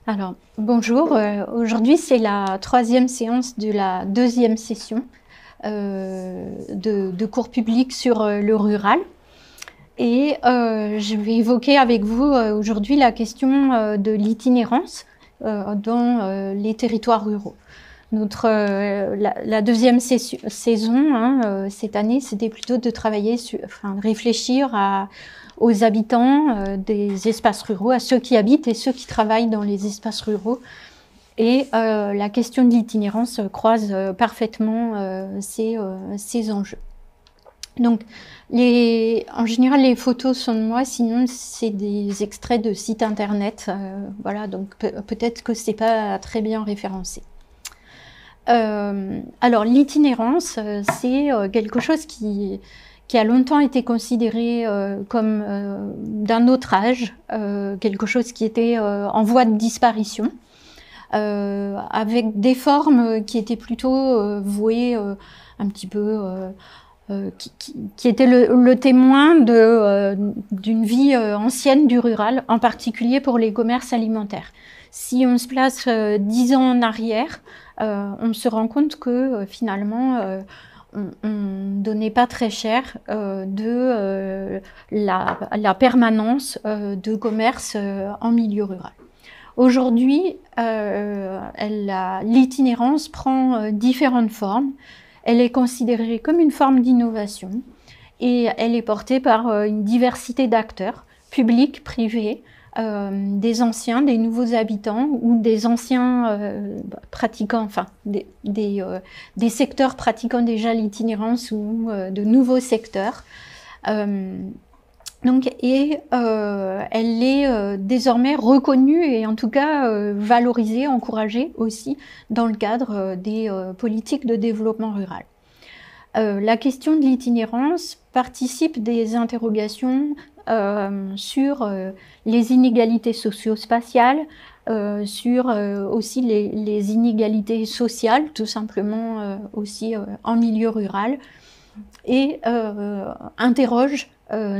Alors, bonjour. Aujourd'hui, c'est la troisième séance de la deuxième session de cours public sur le rural. Et je vais évoquer avec vous aujourd'hui la question de l'itinérance dans les territoires ruraux. La deuxième saison, cette année, c'était plutôt de travailler de réfléchir aux habitants des espaces ruraux, à ceux qui habitent et ceux qui travaillent dans les espaces ruraux. Et la question de l'itinérance croise parfaitement ces enjeux. Donc, en général, les photos sont de moi, sinon c'est des extraits de sites internet. Voilà, donc peut-être que c'est pas très bien référencé. Alors, l'itinérance, c'est quelque chose qui a longtemps été considéré comme d'un autre âge, quelque chose qui était en voie de disparition, avec des formes qui étaient plutôt vouées un petit peu... qui était le témoin d'une vie ancienne du rural, en particulier pour les commerces alimentaires. Si on se place 10 ans en arrière, on se rend compte que finalement, on ne donnait pas très cher de la permanence de commerce en milieu rural. Aujourd'hui, l'itinérance prend différentes formes. Elle est considérée comme une forme d'innovation et elle est portée par une diversité d'acteurs, publics, privés, des anciens, des nouveaux habitants ou des anciens pratiquants, enfin des secteurs pratiquant déjà l'itinérance ou de nouveaux secteurs. Elle est désormais reconnue et en tout cas valorisée, encouragée aussi dans le cadre des politiques de développement rural. La question de l'itinérance participe des interrogations sur les inégalités socio-spatiales, sur aussi les inégalités sociales, tout simplement aussi en milieu rural, et interroge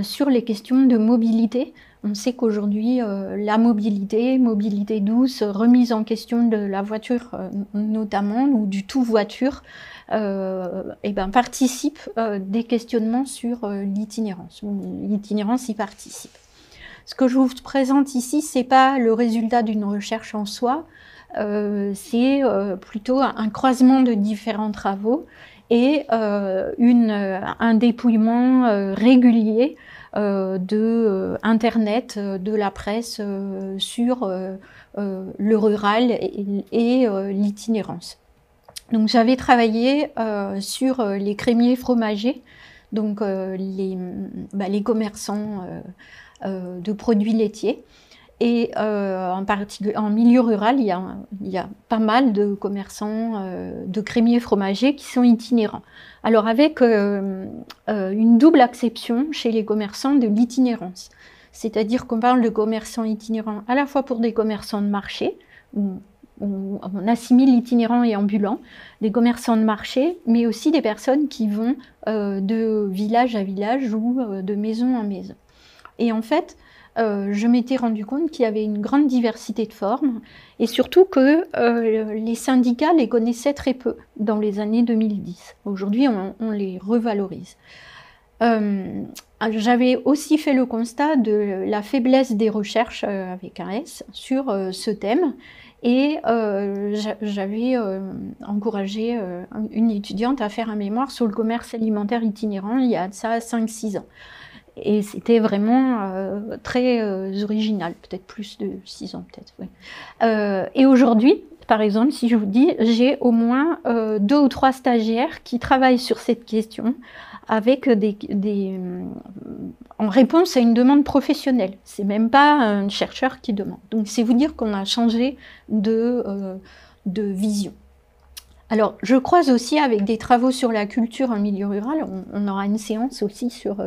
sur les questions de mobilité. On sait qu'aujourd'hui, la mobilité douce, remise en question de la voiture notamment, ou du tout voiture, participe des questionnements sur l'itinérance. L'itinérance y participe. Ce que je vous présente ici, c'est pas le résultat d'une recherche en soi, c'est plutôt un croisement de différents travaux et un dépouillement régulier de Internet, de la presse sur le rural et l'itinérance. Donc j'avais travaillé sur les crémiers fromagers, donc les commerçants de produits laitiers. Et en particulier en milieu rural, il y a pas mal de commerçants de crémiers fromagers qui sont itinérants. Alors avec une double acception chez les commerçants de l'itinérance. C'est-à-dire qu'on parle de commerçants itinérants à la fois pour des commerçants de marché, où on assimile itinérants et ambulants, des commerçants de marché, mais aussi des personnes qui vont de village à village ou de maison en maison. Et en fait, je m'étais rendu compte qu'il y avait une grande diversité de formes et surtout que les syndicats les connaissaient très peu dans les années 2010. Aujourd'hui, on les revalorise. J'avais aussi fait le constat de la faiblesse des recherches avec un S sur ce thème et j'avais encouragé une étudiante à faire un mémoire sur le commerce alimentaire itinérant il y a de ça 5-6 ans. Et c'était vraiment très original, peut-être plus de 6 ans, peut-être. Ouais. Et aujourd'hui, par exemple, si je vous dis, j'ai au moins 2 ou 3 stagiaires qui travaillent sur cette question avec en réponse à une demande professionnelle. C'est même pas un chercheur qui demande. Donc c'est vous dire qu'on a changé de vision. Alors, je croise aussi avec des travaux sur la culture en milieu rural. On aura une séance aussi sur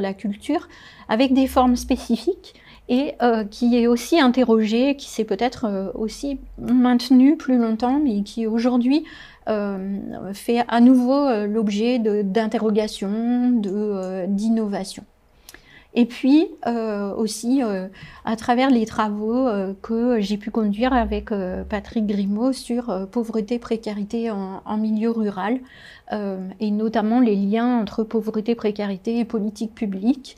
la culture, avec des formes spécifiques et qui est aussi interrogée, qui s'est peut-être aussi maintenue plus longtemps, mais qui aujourd'hui fait à nouveau l'objet d'interrogations, d'innovations. Et puis aussi à travers les travaux que j'ai pu conduire avec Patrick Grimaud sur pauvreté, précarité en milieu rural, et notamment les liens entre pauvreté, précarité et politique publique,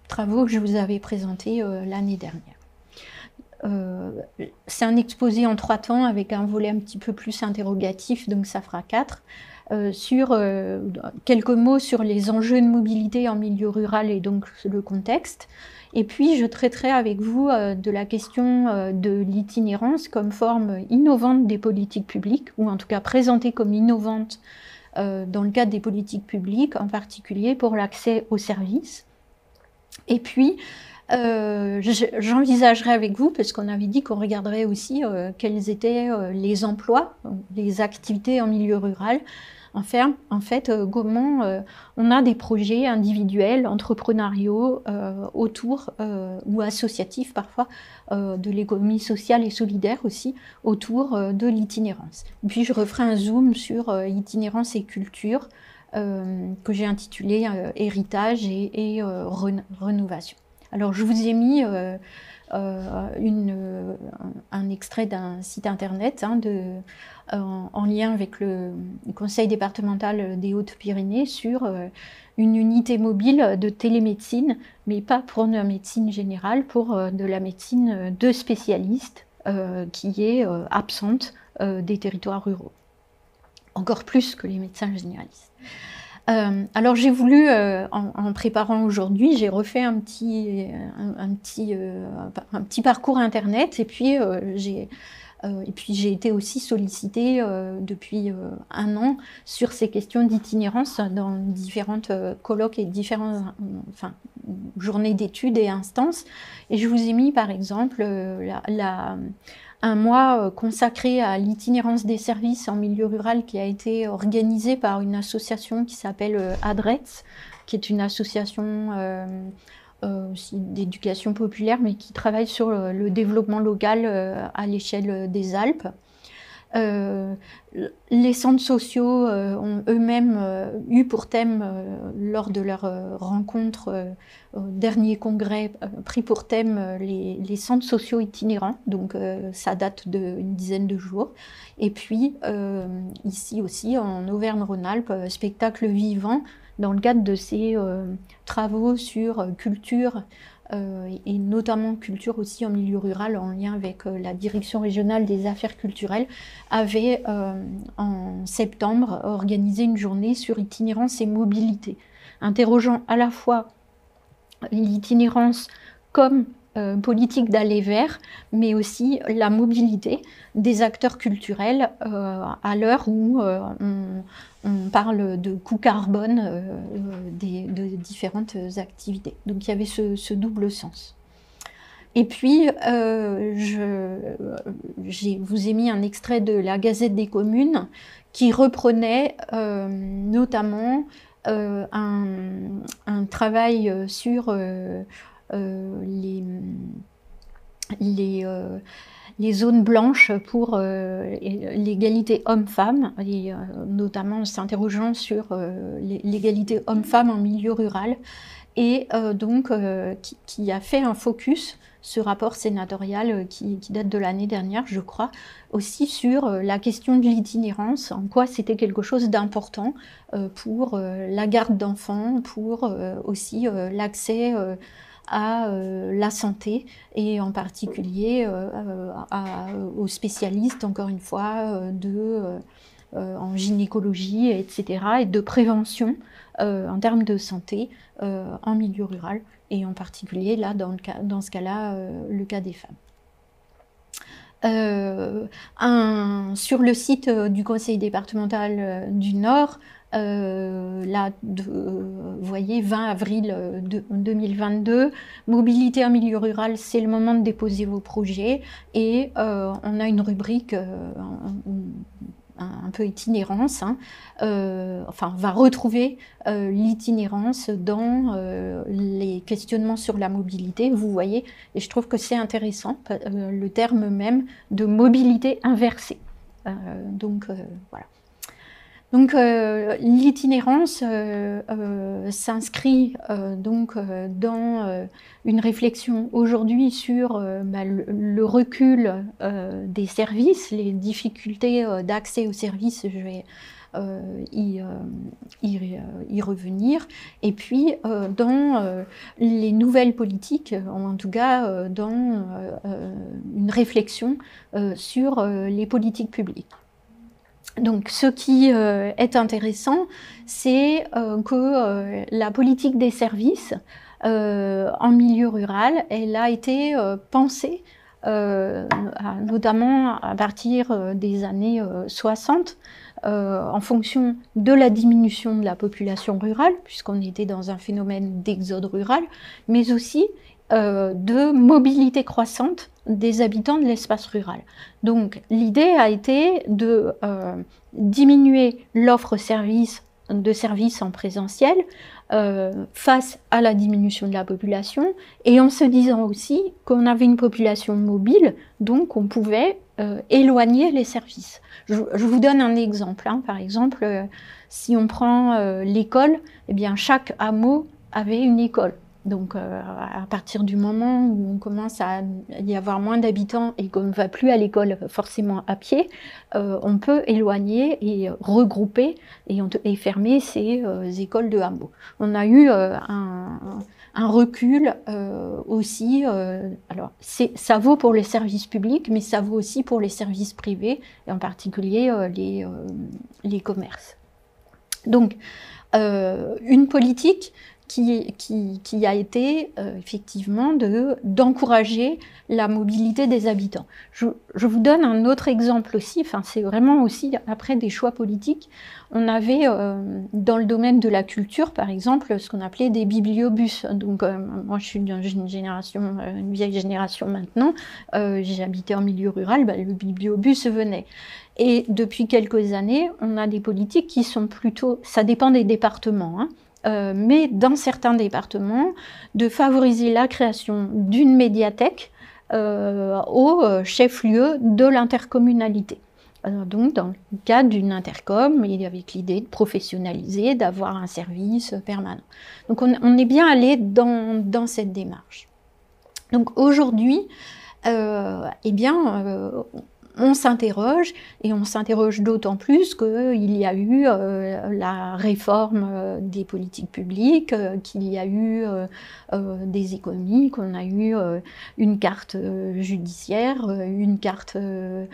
travaux que je vous avais présentés l'année dernière. C'est un exposé en 3 temps avec un volet un petit peu plus interrogatif, donc ça fera 4. Sur quelques mots sur les enjeux de mobilité en milieu rural et donc le contexte. Et puis je traiterai avec vous de la question de l'itinérance comme forme innovante des politiques publiques, ou en tout cas présentée comme innovante dans le cadre des politiques publiques, en particulier pour l'accès aux services. Et puis j'envisagerai avec vous, parce qu'on avait dit qu'on regarderait aussi quels étaient les emplois, les activités en milieu rural. En fait, comment on a des projets individuels, entrepreneuriaux, autour, ou associatifs parfois, de l'économie sociale et solidaire aussi, autour de l'itinérance. Puis je referai un zoom sur itinérance et culture, que j'ai intitulé Héritage et rénovation. Alors je vous ai mis un extrait d'un site internet en lien avec le conseil départemental des Hautes-Pyrénées sur une unité mobile de télémédecine, mais pas pour la médecine générale, pour de la médecine de spécialistes qui est absente des territoires ruraux, encore plus que les médecins généralistes. Alors j'ai voulu, en préparant aujourd'hui, j'ai refait un petit parcours internet, et puis j'ai été aussi sollicitée depuis 1 an sur ces questions d'itinérance dans différentes colloques et différentes journées d'études et instances. Et je vous ai mis par exemple un mois consacré à l'itinérance des services en milieu rural qui a été organisé par une association qui s'appelle ADRETS, qui est une association aussi d'éducation populaire, mais qui travaille sur le développement local à l'échelle des Alpes. Les centres sociaux ont eux-mêmes eu pour thème, lors de leur rencontre au dernier congrès, pris pour thème les centres sociaux itinérants, donc ça date d'une dizaine de jours. Et puis ici aussi en Auvergne-Rhône-Alpes, spectacle vivant, dans le cadre de ces travaux sur culture, et notamment culture aussi en milieu rural, en lien avec la Direction régionale des affaires culturelles, avait en septembre organisé une journée sur itinérance et mobilité, interrogeant à la fois l'itinérance comme politique d'aller vers, mais aussi la mobilité des acteurs culturels à l'heure où on parle de coût carbone de différentes activités. Donc il y avait ce double sens. Et puis, je vous ai mis un extrait de la Gazette des communes qui reprenait notamment un travail sur les zones blanches pour l'égalité homme-femme, et notamment s'interrogeant sur l'égalité homme-femme en milieu rural, et donc qui a fait un focus, ce rapport sénatorial qui date de l'année dernière, je crois, aussi sur la question de l'itinérance, en quoi c'était quelque chose d'important pour la garde d'enfants, pour aussi l'accès à la santé, et en particulier aux spécialistes, encore une fois, en gynécologie, etc., et de prévention en termes de santé en milieu rural, et en particulier là, dans ce cas-là, le cas des femmes. Sur le site du conseil départemental du Nord, là, vous voyez, 20 avril 2022, mobilité en milieu rural, c'est le moment de déposer vos projets, et on a une rubrique un peu itinérance, enfin on va retrouver l'itinérance dans les questionnements sur la mobilité, vous voyez, et je trouve que c'est intéressant, le terme même de mobilité inversée. Donc voilà. Donc l'itinérance s'inscrit donc dans une réflexion aujourd'hui sur le recul des services, les difficultés d'accès aux services, je vais y revenir, et puis dans les nouvelles politiques, en tout cas dans une réflexion sur les politiques publiques. Donc ce qui est intéressant, c'est que la politique des services en milieu rural, elle a été pensée notamment à partir des années 60, en fonction de la diminution de la population rurale, puisqu'on était dans un phénomène d'exode rural, mais aussi de mobilité croissante des habitants de l'espace rural. Donc l'idée a été de diminuer l'offre de services en présentiel face à la diminution de la population, et en se disant aussi qu'on avait une population mobile, donc on pouvait éloigner les services. Je vous donne un exemple, hein. Par exemple, si on prend l'école, eh bien chaque hameau avait une école. Donc à partir du moment où on commence à y avoir moins d'habitants et qu'on ne va plus à l'école forcément à pied, on peut éloigner et regrouper et fermer ces écoles de hameaux. On a eu un recul aussi, alors ça vaut pour les services publics, mais ça vaut aussi pour les services privés, et en particulier les commerces. Donc une politique qui a été effectivement d'encourager la mobilité des habitants. Je vous donne un autre exemple aussi, enfin, c'est vraiment aussi après des choix politiques. On avait dans le domaine de la culture, par exemple, ce qu'on appelait des bibliobus. Donc moi je suis d'une génération, une vieille génération maintenant, j'ai habité en milieu rural, le bibliobus venait. Et depuis quelques années, on a des politiques qui sont plutôt, ça dépend des départements, hein, mais dans certains départements, de favoriser la création d'une médiathèque au chef-lieu de l'intercommunalité. Donc dans le cadre d'une intercom, et avec l'idée de professionnaliser, d'avoir un service permanent. Donc on est bien allé dans cette démarche. Donc aujourd'hui, eh bien, on s'interroge, et on s'interroge d'autant plus qu'il y a eu la réforme des politiques publiques, qu'il y a eu des économies, qu'on a eu une carte judiciaire, une carte de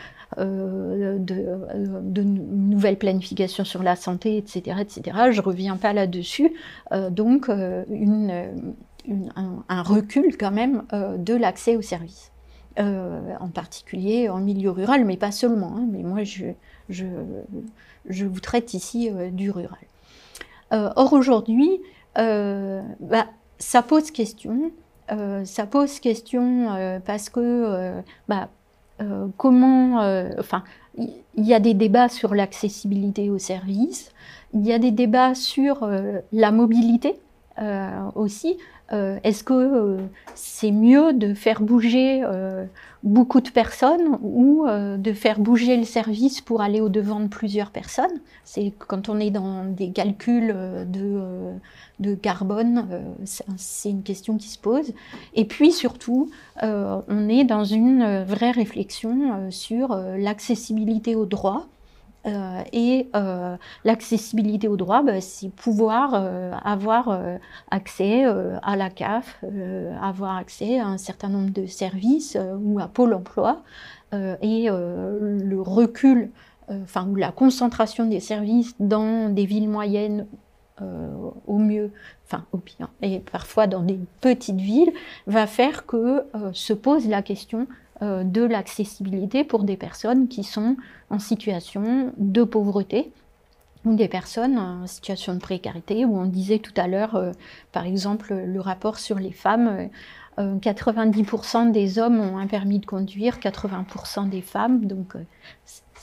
nouvelle planification sur la santé, etc., etc. Je ne reviens pas là-dessus. Donc un recul quand même de l'accès aux services. En particulier en milieu rural, mais pas seulement, hein, mais moi je vous traite ici du rural. Or aujourd'hui, ça pose question, parce que enfin, il y a des débats sur l'accessibilité aux services, il y a des débats sur la mobilité aussi. Est-ce que c'est mieux de faire bouger beaucoup de personnes ou de faire bouger le service pour aller au-devant de plusieurs personnes? C'est quand on est dans des calculs de carbone, c'est une question qui se pose. Et puis surtout, on est dans une vraie réflexion sur l'accessibilité aux droits. L'accessibilité au droit, c'est pouvoir avoir accès à la CAF, avoir accès à un certain nombre de services ou à Pôle emploi, et le recul, ou la concentration des services dans des villes moyennes au mieux, au pire, et parfois dans des petites villes, va faire que se pose la question de l'accessibilité pour des personnes qui sont en situation de pauvreté, ou des personnes en situation de précarité, où on disait tout à l'heure, par exemple, le rapport sur les femmes, 90% des hommes ont un permis de conduire, 80% des femmes, donc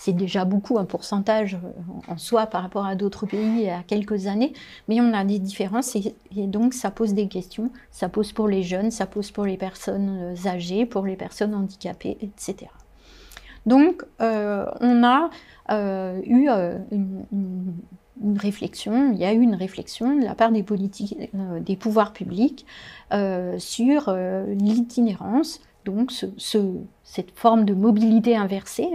c'est déjà beaucoup, un pourcentage en soi par rapport à d'autres pays il y a quelques années, mais on a des différences et donc ça pose des questions. Ça pose pour les jeunes, ça pose pour les personnes âgées, pour les personnes handicapées, etc. Donc, on a eu une réflexion, il y a eu une réflexion de la part des politiques, des pouvoirs publics sur l'itinérance, donc cette forme de mobilité inversée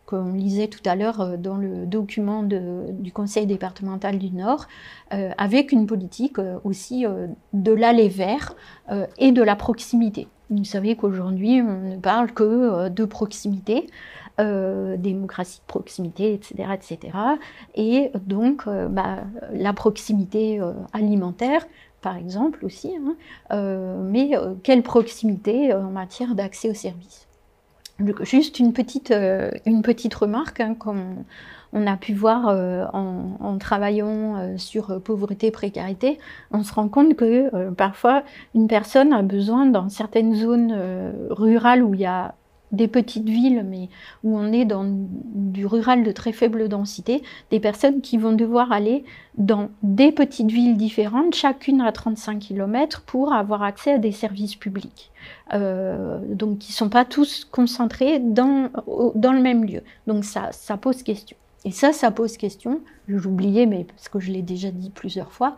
qu'on lisait tout à l'heure dans le document du Conseil départemental du Nord, avec une politique aussi de l'aller vers et de la proximité. Vous savez qu'aujourd'hui, on ne parle que de proximité, démocratie de proximité, etc., etc. Et donc, la proximité alimentaire, par exemple aussi, mais quelle proximité en matière d'accès aux services. Juste une petite remarque, comme on a pu voir en travaillant sur pauvreté, précarité, on se rend compte que parfois une personne a besoin dans certaines zones rurales où il y a des petites villes, mais où on est dans du rural de très faible densité, des personnes qui vont devoir aller dans des petites villes différentes, chacune à 35 km, pour avoir accès à des services publics. Donc qui ne sont pas tous concentrés dans le même lieu. Donc ça pose question. Et ça pose question, j'oubliais, mais parce que je l'ai déjà dit plusieurs fois,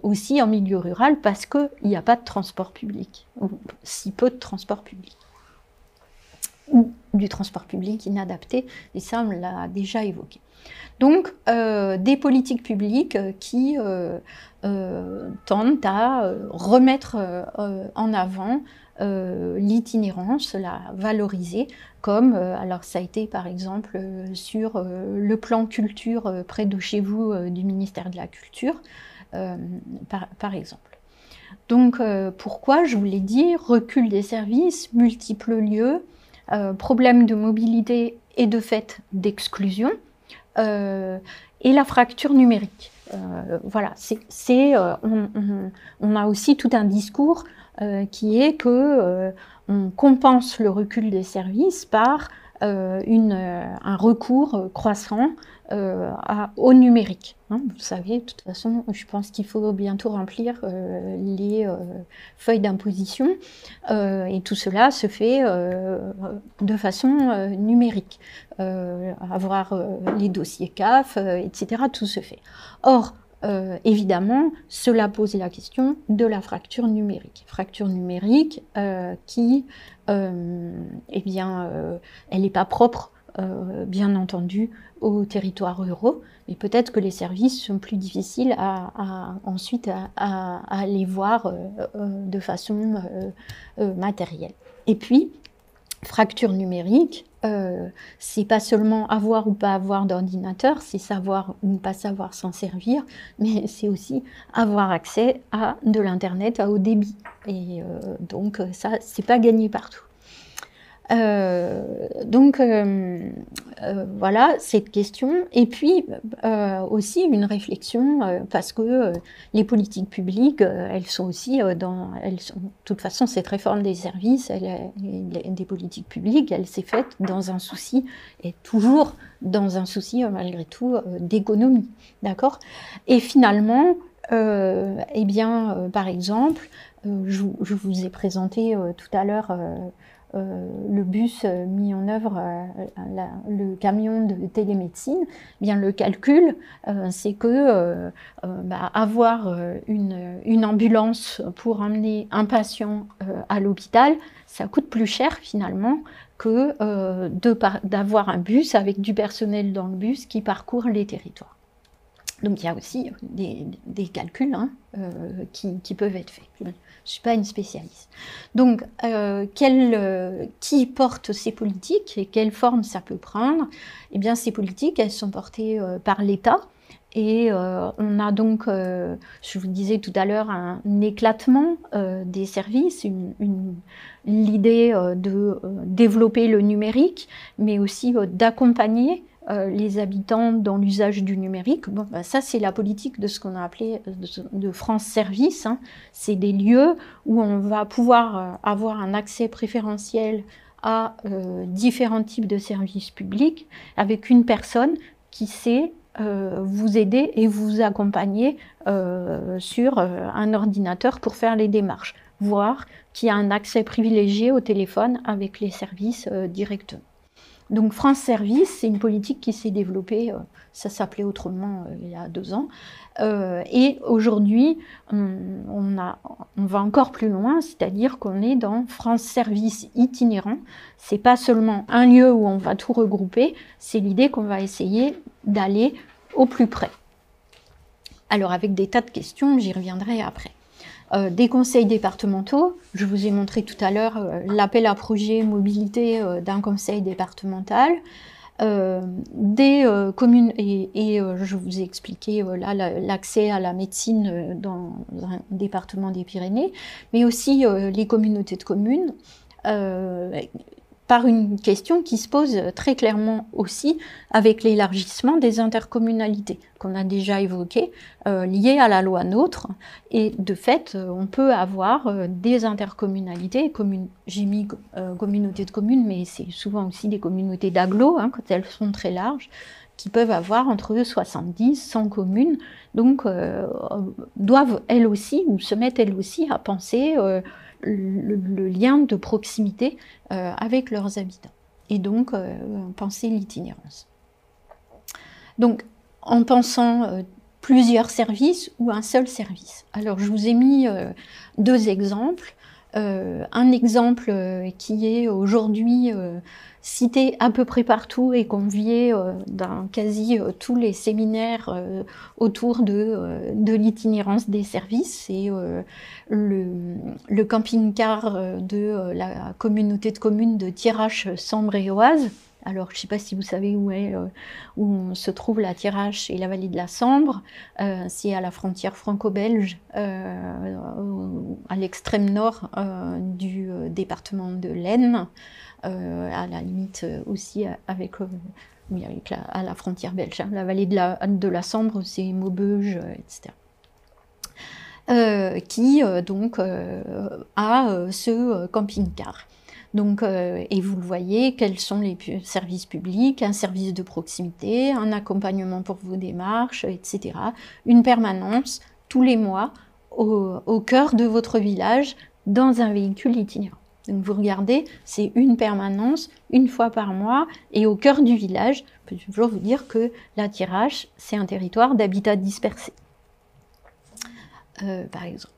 aussi en milieu rural, parce qu'il n'y a pas de transport public, ou si peu de transport public, ou du transport public inadapté, et ça on l'a déjà évoqué. Donc des politiques publiques qui tendent à remettre en avant l'itinérance, la valoriser, comme, alors ça a été par exemple sur le plan culture près de chez vous du ministère de la Culture, par exemple. Donc pourquoi, je vous l'ai dit, recul des services, multiples lieux, problème de mobilité et de fait d'exclusion, et la fracture numérique. Voilà, on a aussi tout un discours qui est que on compense le recul des services par un recours croissant au numérique. Vous savez, de toute façon, je pense qu'il faut bientôt remplir les feuilles d'imposition et tout cela se fait de façon numérique. Avoir les dossiers CAF, etc., tout se fait. Or, évidemment, cela pose la question de la fracture numérique. Fracture numérique qui, eh bien, elle n'est pas propre, bien entendu, aux territoires ruraux, mais peut-être que les services sont plus difficiles ensuite à aller voir de façon matérielle. Et puis, fracture numérique, c'est pas seulement avoir ou pas avoir d'ordinateur, c'est savoir ou ne pas savoir s'en servir, mais c'est aussi avoir accès à de l'internet à haut débit. Et donc ça, c'est pas gagné partout. Voilà cette question, et puis aussi une réflexion parce que les politiques publiques, elles sont aussi de toute façon, cette réforme des services, des politiques publiques, elle s'est faite dans un souci, et toujours dans un souci malgré tout d'économie, d'accord? Et finalement, eh bien, par exemple, je vous ai présenté tout à l'heure le bus mis en œuvre, le camion de télémédecine, bien le calcul, c'est que avoir une ambulance pour emmener un patient à l'hôpital, ça coûte plus cher finalement que d'avoir un bus avec du personnel dans le bus qui parcourt les territoires. Donc il y a aussi des calculs qui peuvent être faits. Je ne suis pas une spécialiste. Donc qui porte ces politiques et quelle forme ça peut prendre? Eh bien ces politiques, elles sont portées par l'État. Et on a donc, je vous disais tout à l'heure, un éclatement des services, l'idée de développer le numérique, mais aussi d'accompagner les habitants dans l'usage du numérique. Bon, ça, c'est la politique de ce qu'on a appelé de France Service. C'est des lieux où on va pouvoir avoir un accès préférentiel à différents types de services publics avec une personne qui sait vous aider et vous accompagner sur un ordinateur pour faire les démarches, voire qui a un accès privilégié au téléphone avec les services directement. Donc France Service, c'est une politique qui s'est développée, ça s'appelait autrement il y a 2 ans, et aujourd'hui on va encore plus loin, c'est-à-dire qu'on est dans France Service itinérant. C'est pas seulement un lieu où on va tout regrouper, c'est l'idée qu'on va essayer d'aller au plus près. Alors avec des tas de questions, j'y reviendrai après. Des conseils départementaux, je vous ai montré tout à l'heure l'appel à projet mobilité d'un conseil départemental, des communes, et je vous ai expliqué là l'accès à la médecine dans un département des Pyrénées, mais aussi les communautés de communes, par une question qui se pose très clairement aussi avec l'élargissement des intercommunalités, qu'on a déjà évoqué, liées à la loi NOTRe. Et de fait, on peut avoir des intercommunalités, j'ai mis communautés de communes, mais c'est souvent aussi des communautés d'agglos, hein, quand elles sont très larges, qui peuvent avoir entre 70 et 100 communes, donc doivent elles aussi, ou se mettent elles aussi à penser le lien de proximité avec leurs habitants, et donc penser l'itinérance. Donc en pensant plusieurs services ou un seul service. Alors je vous ai mis 2 exemples. Un exemple qui est aujourd'hui cité à peu près partout et convié dans quasi tous les séminaires autour de l'itinérance des services, c'est le camping-car de la communauté de communes de Thiérache-Sambre-et-Oise. Alors, je ne sais pas si vous savez où se trouve la Thiérache et la vallée de la Sambre. C'est à la frontière franco-belge, à l'extrême nord du département de l'Aisne, à la limite aussi avec à la frontière belge. Hein. La vallée de la Sambre, c'est Maubeuge, etc. Qui donc a ce camping-car. Donc, et vous le voyez, quels sont les services publics, un service de proximité, un accompagnement pour vos démarches, etc. Une permanence tous les mois au cœur de votre village dans un véhicule itinérant. Donc vous regardez, c'est une permanence, une fois par mois, et au cœur du village. Je peux toujours vous dire que la Thiérache, c'est un territoire d'habitat dispersé, par exemple.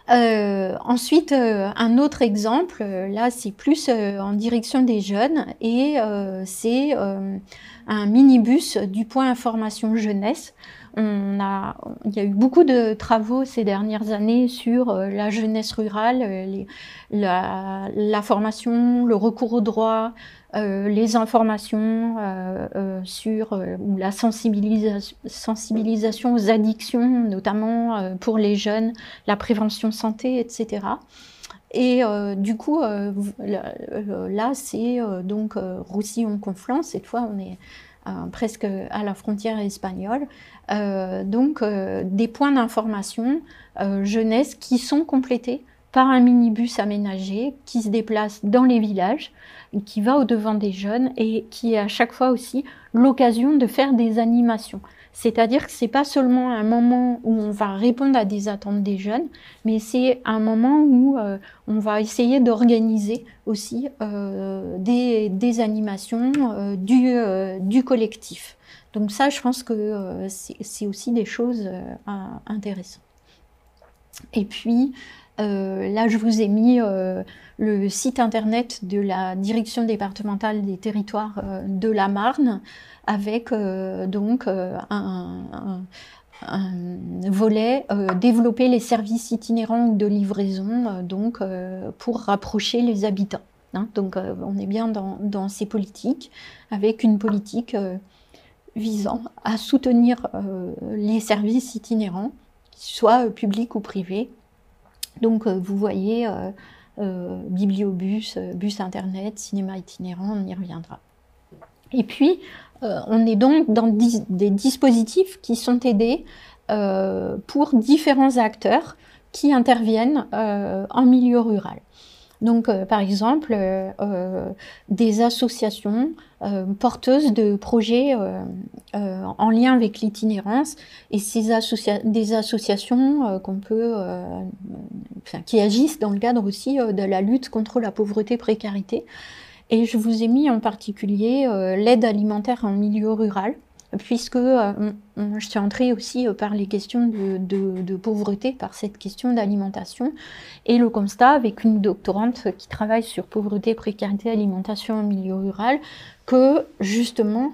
Ensuite, un autre exemple, là c'est plus en direction des jeunes, et c'est un minibus du point information jeunesse. Il y a eu beaucoup de travaux ces dernières années sur la jeunesse rurale, la formation, le recours au droit, les informations sur ou la sensibilisation aux addictions, notamment pour les jeunes, la prévention santé, etc. Et du coup, là, c'est donc Roussillon-Conflans. Cette fois, on est presque à la frontière espagnole. Donc, des points d'information jeunesse qui sont complétés par un minibus aménagé qui se déplace dans les villages, qui va au-devant des jeunes et qui est à chaque fois aussi l'occasion de faire des animations. C'est-à-dire que ce n'est pas seulement un moment où on va répondre à des attentes des jeunes, mais c'est un moment où on va essayer d'organiser aussi des animations du collectif. Donc ça, je pense que c'est aussi des choses intéressantes. Et puis, là, je vous ai mis le site internet de la Direction départementale des territoires de la Marne, avec donc un volet développer les services itinérants ou de livraison, donc pour rapprocher les habitants. Hein. Donc on est bien dans ces politiques, avec une politique visant à soutenir les services itinérants, qu'ils soient publics ou privés. Donc vous voyez bibliobus, bus internet, cinéma itinérant, on y reviendra. Et puis on est donc dans des dispositifs qui sont aidés pour différents acteurs qui interviennent en milieu rural. Donc, par exemple, des associations porteuses de projets en lien avec l'itinérance, et des associations qu'on peut, qui agissent dans le cadre aussi de la lutte contre la pauvreté-précarité. Et je vous ai mis en particulier l'aide alimentaire en milieu rural, puisque je suis entrée aussi par les questions de pauvreté, par cette question d'alimentation, et le constat avec une doctorante qui travaille sur pauvreté, précarité, alimentation en milieu rural, que justement,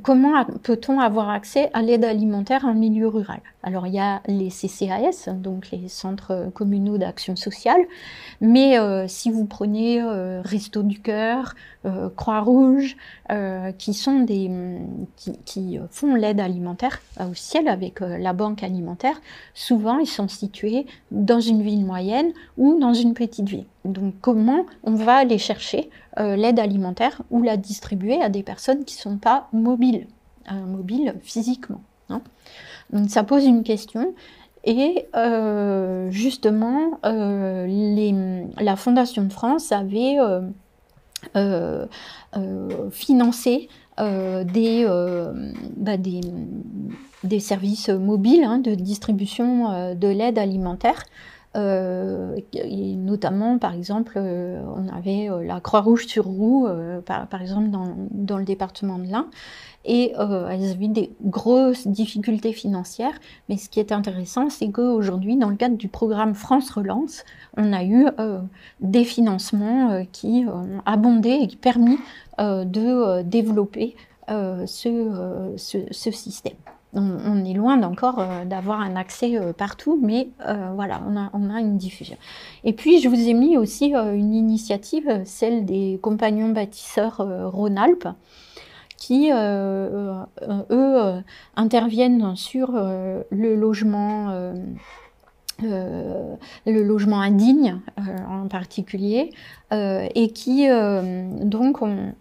comment peut-on avoir accès à l'aide alimentaire en milieu rural? Alors il y a les CCAS, donc les centres communaux d'action sociale, mais si vous prenez Restos du Cœur, Croix-Rouge, qui font l'aide alimentaire au ciel avec la banque alimentaire, souvent ils sont situés dans une ville moyenne ou dans une petite ville. Donc comment on va aller chercher l'aide alimentaire ou la distribuer à des personnes qui ne sont pas mobiles physiquement, hein. Donc ça pose une question. Et justement, la Fondation de France avait financé des services mobiles, hein, de distribution de l'aide alimentaire. Et notamment, par exemple, on avait la Croix-Rouge sur Roue, par exemple, dans le département de l'Ain, et elles avaient des grosses difficultés financières. Mais ce qui est intéressant, c'est qu'aujourd'hui, dans le cadre du programme France Relance, on a eu des financements qui ont abondé et qui ont permis de développer ce système. On est loin encore d'avoir un accès partout, mais voilà, on a une diffusion. Et puis, je vous ai mis aussi une initiative, celle des Compagnons Bâtisseurs Rhône-Alpes, qui, eux, interviennent sur le logement indigne en particulier, et qui donc ont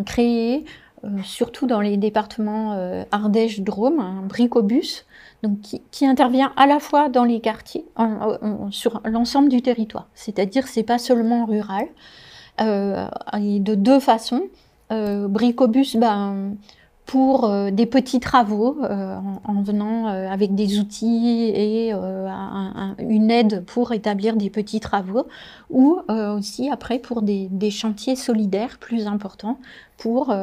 créé, surtout dans les départements Ardèche-Drôme, un bricobus, donc qui intervient à la fois dans les quartiers, sur l'ensemble du territoire. C'est-à-dire, c'est pas seulement rural, et de deux façons. Bricobus, pour des petits travaux, en venant avec des outils et une aide pour établir des petits travaux, ou aussi après pour des chantiers solidaires plus importants pour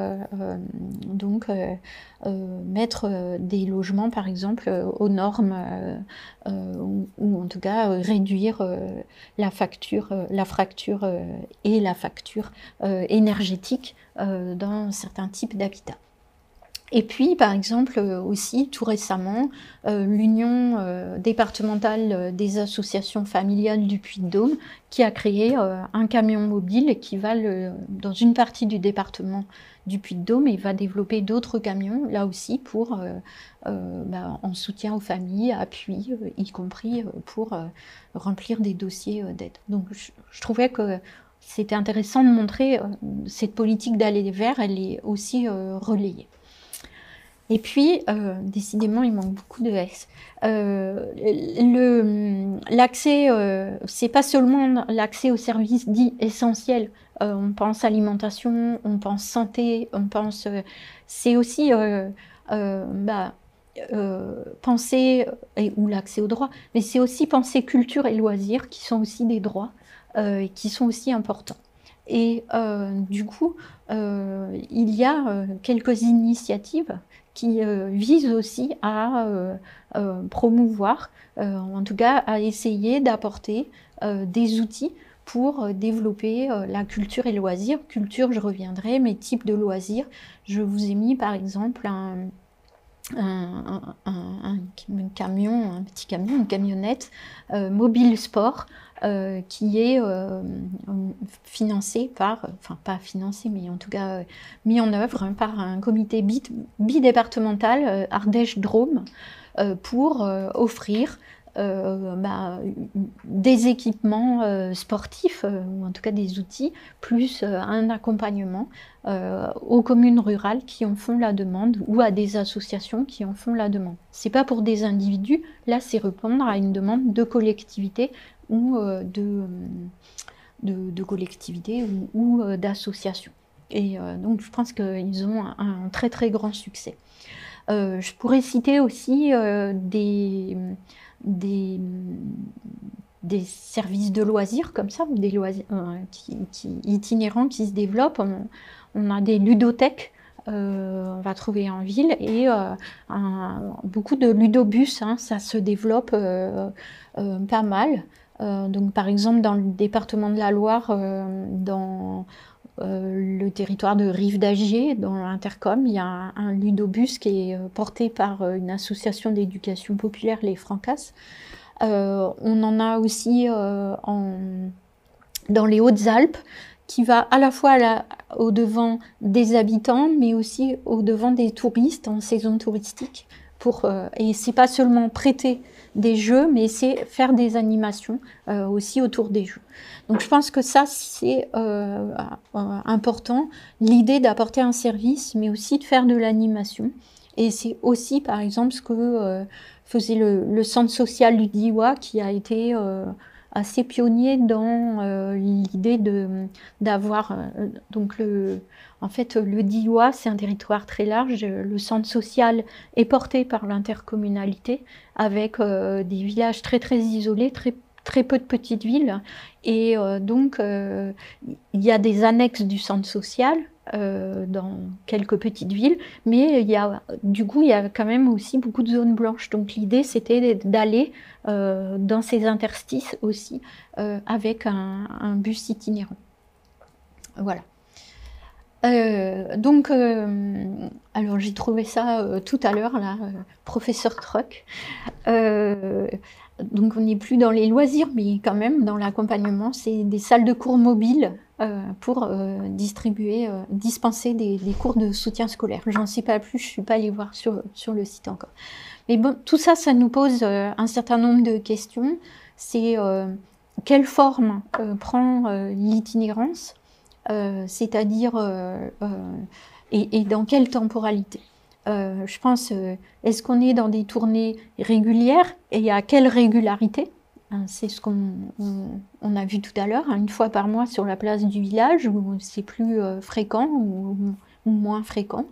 mettre des logements par exemple aux normes, ou en tout cas réduire la fracture et la facture énergétique dans certains types d'habitats. Et puis, par exemple, aussi, tout récemment, l'Union départementale des associations familiales du Puy-de-Dôme, qui a créé un camion mobile qui va dans une partie du département du Puy-de-Dôme, et va développer d'autres camions, là aussi, pour en soutien aux familles, appui, y compris pour remplir des dossiers d'aide. Donc, je trouvais que c'était intéressant de montrer cette politique d'aller vers, elle est aussi relayée. Et puis, décidément, il manque beaucoup de S. L'accès, c'est pas seulement l'accès aux services dits essentiels. On pense alimentation, on pense santé, on pense... c'est aussi penser, ou l'accès aux droits, mais c'est aussi penser culture et loisirs, qui sont aussi des droits, et qui sont aussi importants. Et du coup, il y a quelques initiatives qui vise aussi à promouvoir, en tout cas à essayer d'apporter des outils pour développer la culture et loisirs. Culture, je reviendrai, mais type de loisirs, je vous ai mis par exemple un camion, un petit camion, une camionnette mobile sport, qui est financé par, enfin pas financé, mais en tout cas mis en œuvre par un comité bidépartemental Ardèche-Drôme, pour offrir des équipements sportifs, ou en tout cas des outils, plus un accompagnement aux communes rurales qui en font la demande, ou à des associations qui en font la demande. C'est pas pour des individus, là c'est répondre à une demande de collectivité, ou de collectivités ou d'associations. Et donc je pense qu'ils ont un très très grand succès. Je pourrais citer aussi des des services de loisirs comme ça, ou des loisirs itinérants qui se développent. On a des ludothèques, on va trouver en ville, et beaucoup de ludobus, hein, ça se développe pas mal. Donc par exemple dans le département de la Loire, dans le territoire de Rive d'Agier, dans l'Intercom, il y a un ludobus qui est porté par une association d'éducation populaire, les Francas. On en a aussi dans les Hautes-Alpes, qui va à la fois au-devant des habitants, mais aussi au-devant des touristes en saison touristique. Et c'est pas seulement prêter des jeux, mais c'est faire des animations aussi autour des jeux. Donc je pense que ça, c'est important, l'idée d'apporter un service, mais aussi de faire de l'animation. Et c'est aussi, par exemple, ce que faisait le centre social du Diois, qui a été assez pionnier dans l'idée d'avoir en fait, le Diois, c'est un territoire très large. Le centre social est porté par l'intercommunalité, avec des villages très très isolés, très peu de petites villes. Et donc, il y a des annexes du centre social dans quelques petites villes, mais du coup, il y a quand même aussi beaucoup de zones blanches. Donc l'idée, c'était d'aller dans ces interstices aussi, avec un bus itinérant. Voilà. Alors j'ai trouvé ça tout à l'heure, là, professeur Truc. Donc on n'est plus dans les loisirs, mais quand même dans l'accompagnement, c'est des salles de cours mobiles pour dispenser des cours de soutien scolaire. J'en sais pas plus, je suis pas allée voir sur le site encore. Mais bon, tout ça, ça nous pose un certain nombre de questions. C'est quelle forme prend l'itinérance, c'est-à-dire et dans quelle temporalité. Je pense, est-ce qu'on est dans des tournées régulières et à quelle régularité? C'est ce qu'on a vu tout à l'heure, une fois par mois sur la place du village, où c'est plus fréquent ou moins fréquent.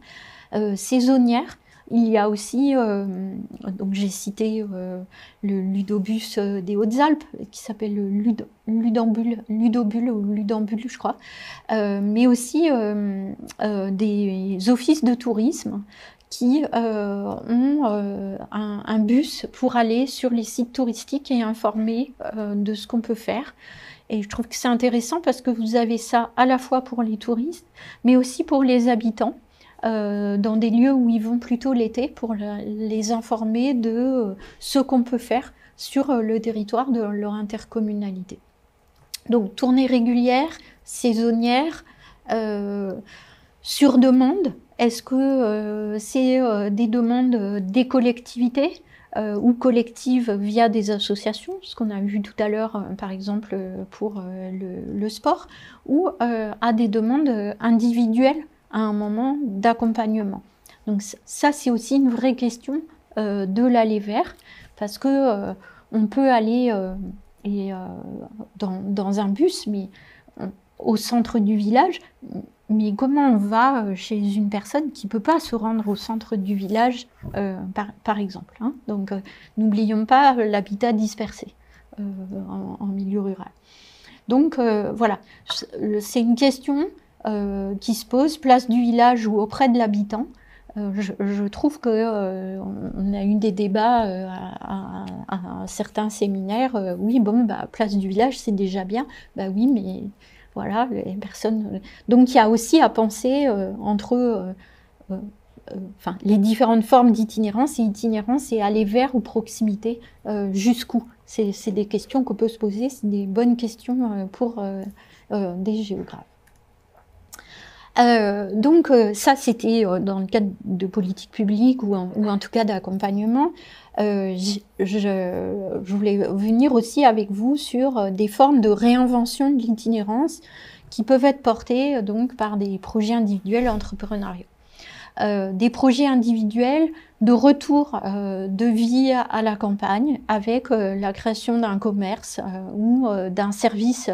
Saisonnière, il y a aussi, donc j'ai cité le ludobus des Hautes-Alpes, qui s'appelle le Ludobule, je crois, mais aussi des offices de tourisme qui ont un bus pour aller sur les sites touristiques et informer de ce qu'on peut faire. Et je trouve que c'est intéressant parce que vous avez ça à la fois pour les touristes, mais aussi pour les habitants, dans des lieux où ils vont plutôt l'été, pour les informer de ce qu'on peut faire sur le territoire de leur intercommunalité. Donc tournée régulière, saisonnière, sur demande. Est-ce que c'est des demandes des collectivités ou collectives via des associations, ce qu'on a vu tout à l'heure par exemple pour le sport, ou à des demandes individuelles à un moment d'accompagnement. Donc ça, c'est aussi une vraie question de l'aller vers, parce que on peut aller dans un bus, mais au centre du village, mais comment on va chez une personne qui ne peut pas se rendre au centre du village, par exemple, hein. Donc n'oublions pas l'habitat dispersé en milieu rural. Donc voilà, c'est une question qui se pose, place du village ou auprès de l'habitant. Je trouve qu'on a eu des débats à certains séminaires. Oui, bon, place du village, c'est déjà bien. Oui, mais voilà, les personnes. Donc il y a aussi à penser entre les différentes formes d'itinérance et aller vers ou proximité, jusqu'où. C'est des questions qu'on peut se poser, c'est des bonnes questions pour des géographes. Donc ça, c'était dans le cadre de politique publique ou en tout cas d'accompagnement. Je voulais venir aussi avec vous sur des formes de réinvention de l'itinérance qui peuvent être portées donc par des projets individuels entrepreneuriaux. Des projets individuels de retour de vie à la campagne, avec la création d'un commerce ou d'un service,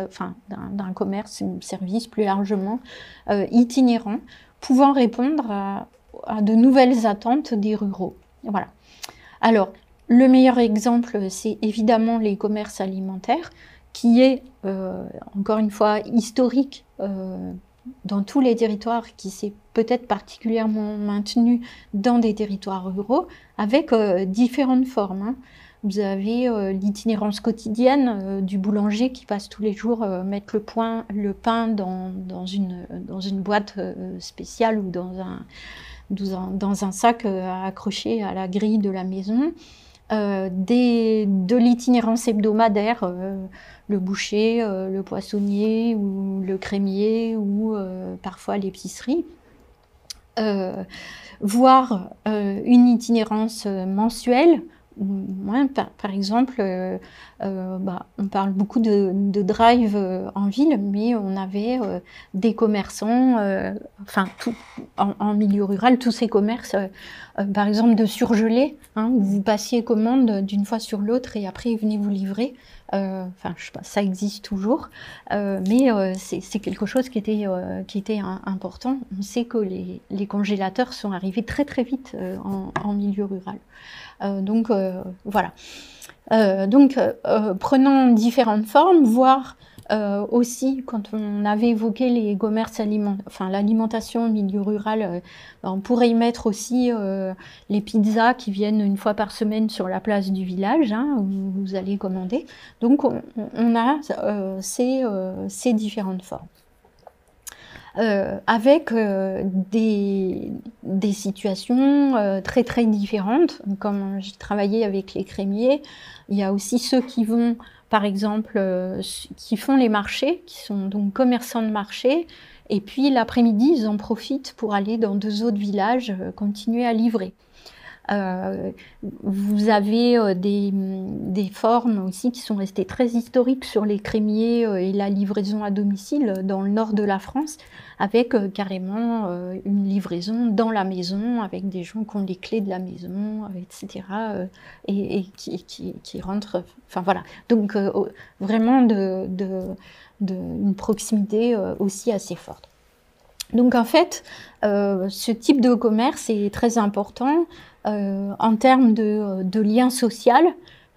d'un commerce, un service plus largement itinérant, pouvant répondre à de nouvelles attentes des ruraux. Voilà. Alors, Le meilleur exemple, c'est évidemment les commerces alimentaires, qui est, encore une fois, historique dans tous les territoires, qui s'est peut-être particulièrement maintenu dans des territoires ruraux, avec différentes formes, hein. Vous avez l'itinérance quotidienne du boulanger qui passe tous les jours mettre le pain dans une boîte spéciale ou dans un sac accroché à la grille de la maison. De l'itinérance hebdomadaire, le boucher, le poissonnier ou le crémier ou parfois l'épicerie. Voire une itinérance mensuelle. Ouais, par exemple, on parle beaucoup de drive en ville, mais on avait des commerçants, en milieu rural, tous ces commerces, par exemple de surgelés, hein, où vous passiez commande d'une fois sur l'autre et après ils venaient vous livrer. Je sais pas, ça existe toujours, mais c'est quelque chose qui était important. On sait que les congélateurs sont arrivés très très vite en milieu rural. Voilà. Prenant différentes formes, voire aussi, quand on avait évoqué les commerces l'alimentation au milieu rural, on pourrait y mettre aussi les pizzas qui viennent une fois par semaine sur la place du village, hein, où vous allez commander. Donc on a ces différentes formes. Avec des situations très très différentes. Comme j'ai travaillé avec les crémiers, il y a aussi ceux qui vont, par exemple, qui font les marchés, qui sont donc commerçants de marché, et puis l'après-midi, ils en profitent pour aller dans 2 autres villages, continuer à livrer. Vous avez des formes aussi qui sont restées très historiques sur les crémiers et la livraison à domicile dans le nord de la France, avec carrément une livraison dans la maison, avec des gens qui ont les clés de la maison, etc. Et qui rentrent. Enfin voilà. Donc vraiment une proximité aussi assez forte. Donc en fait, ce type de commerce est très important en termes de lien social,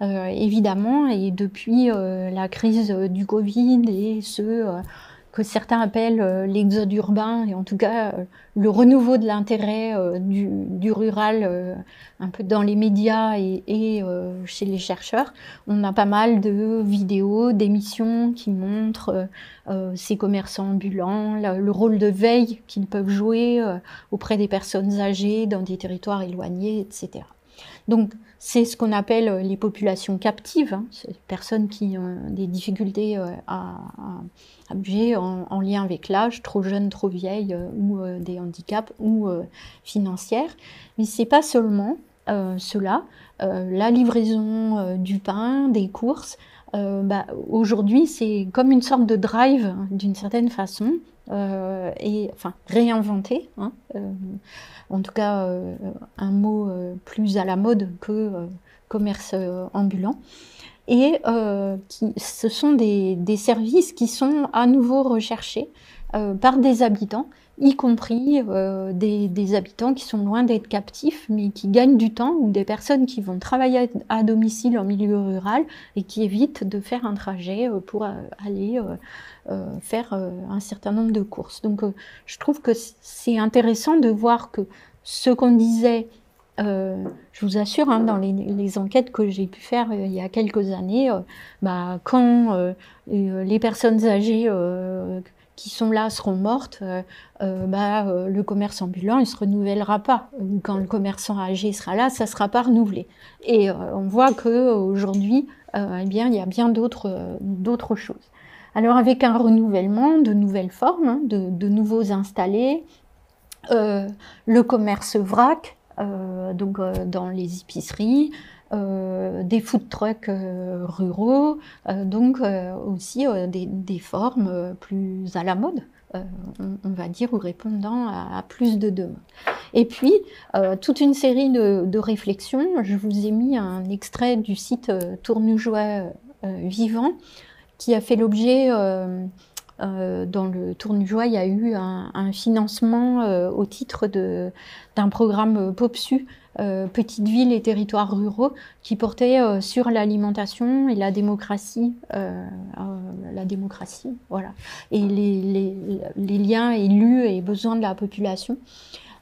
évidemment, et depuis la crise du Covid et que certains appellent l'exode urbain, et en tout cas le renouveau de l'intérêt du rural un peu dans les médias et chez les chercheurs. On a pas mal de vidéos, d'émissions qui montrent ces commerçants ambulants, le rôle de veille qu'ils peuvent jouer auprès des personnes âgées dans des territoires éloignés, etc. Donc, c'est ce qu'on appelle les populations captives, hein, ces personnes qui ont des difficultés à bouger en lien avec l'âge, trop jeunes, trop vieilles, ou des handicaps, ou financières. Mais c'est pas seulement cela. La livraison du pain, des courses, aujourd'hui, c'est comme une sorte de drive, hein, d'une certaine façon, réinventé, hein, en tout cas un mot plus à la mode que commerce ambulant. Et ce sont des services qui sont à nouveau recherchés par des habitants, y compris des habitants qui sont loin d'être captifs, mais qui gagnent du temps, ou des personnes qui vont travailler à domicile en milieu rural et qui évitent de faire un trajet pour aller faire un certain nombre de courses. Donc je trouve que c'est intéressant de voir que ce qu'on disait, je vous assure, hein, dans les enquêtes que j'ai pu faire il y a quelques années, quand les personnes âgées qui sont là seront mortes, le commerce ambulant il se renouvellera pas. Quand le commerçant âgé sera là, ça sera pas renouvelé. Et on voit que aujourd'hui, il y a bien d'autres choses. Alors avec un renouvellement, de nouvelles formes, hein, de nouveaux installés, le commerce vrac, dans les épiceries, des food trucks ruraux, aussi des formes plus à la mode, on va dire, ou répondant à plus de demandes. Et puis, toute une série de réflexions. Je vous ai mis un extrait du site Tournujois Vivant, qui a fait l'objet, dans le Tournujois, il y a eu un financement au titre d'un programme POPSU petites villes et territoires ruraux qui portaient sur l'alimentation et la démocratie, voilà, et les liens élus et besoins de la population.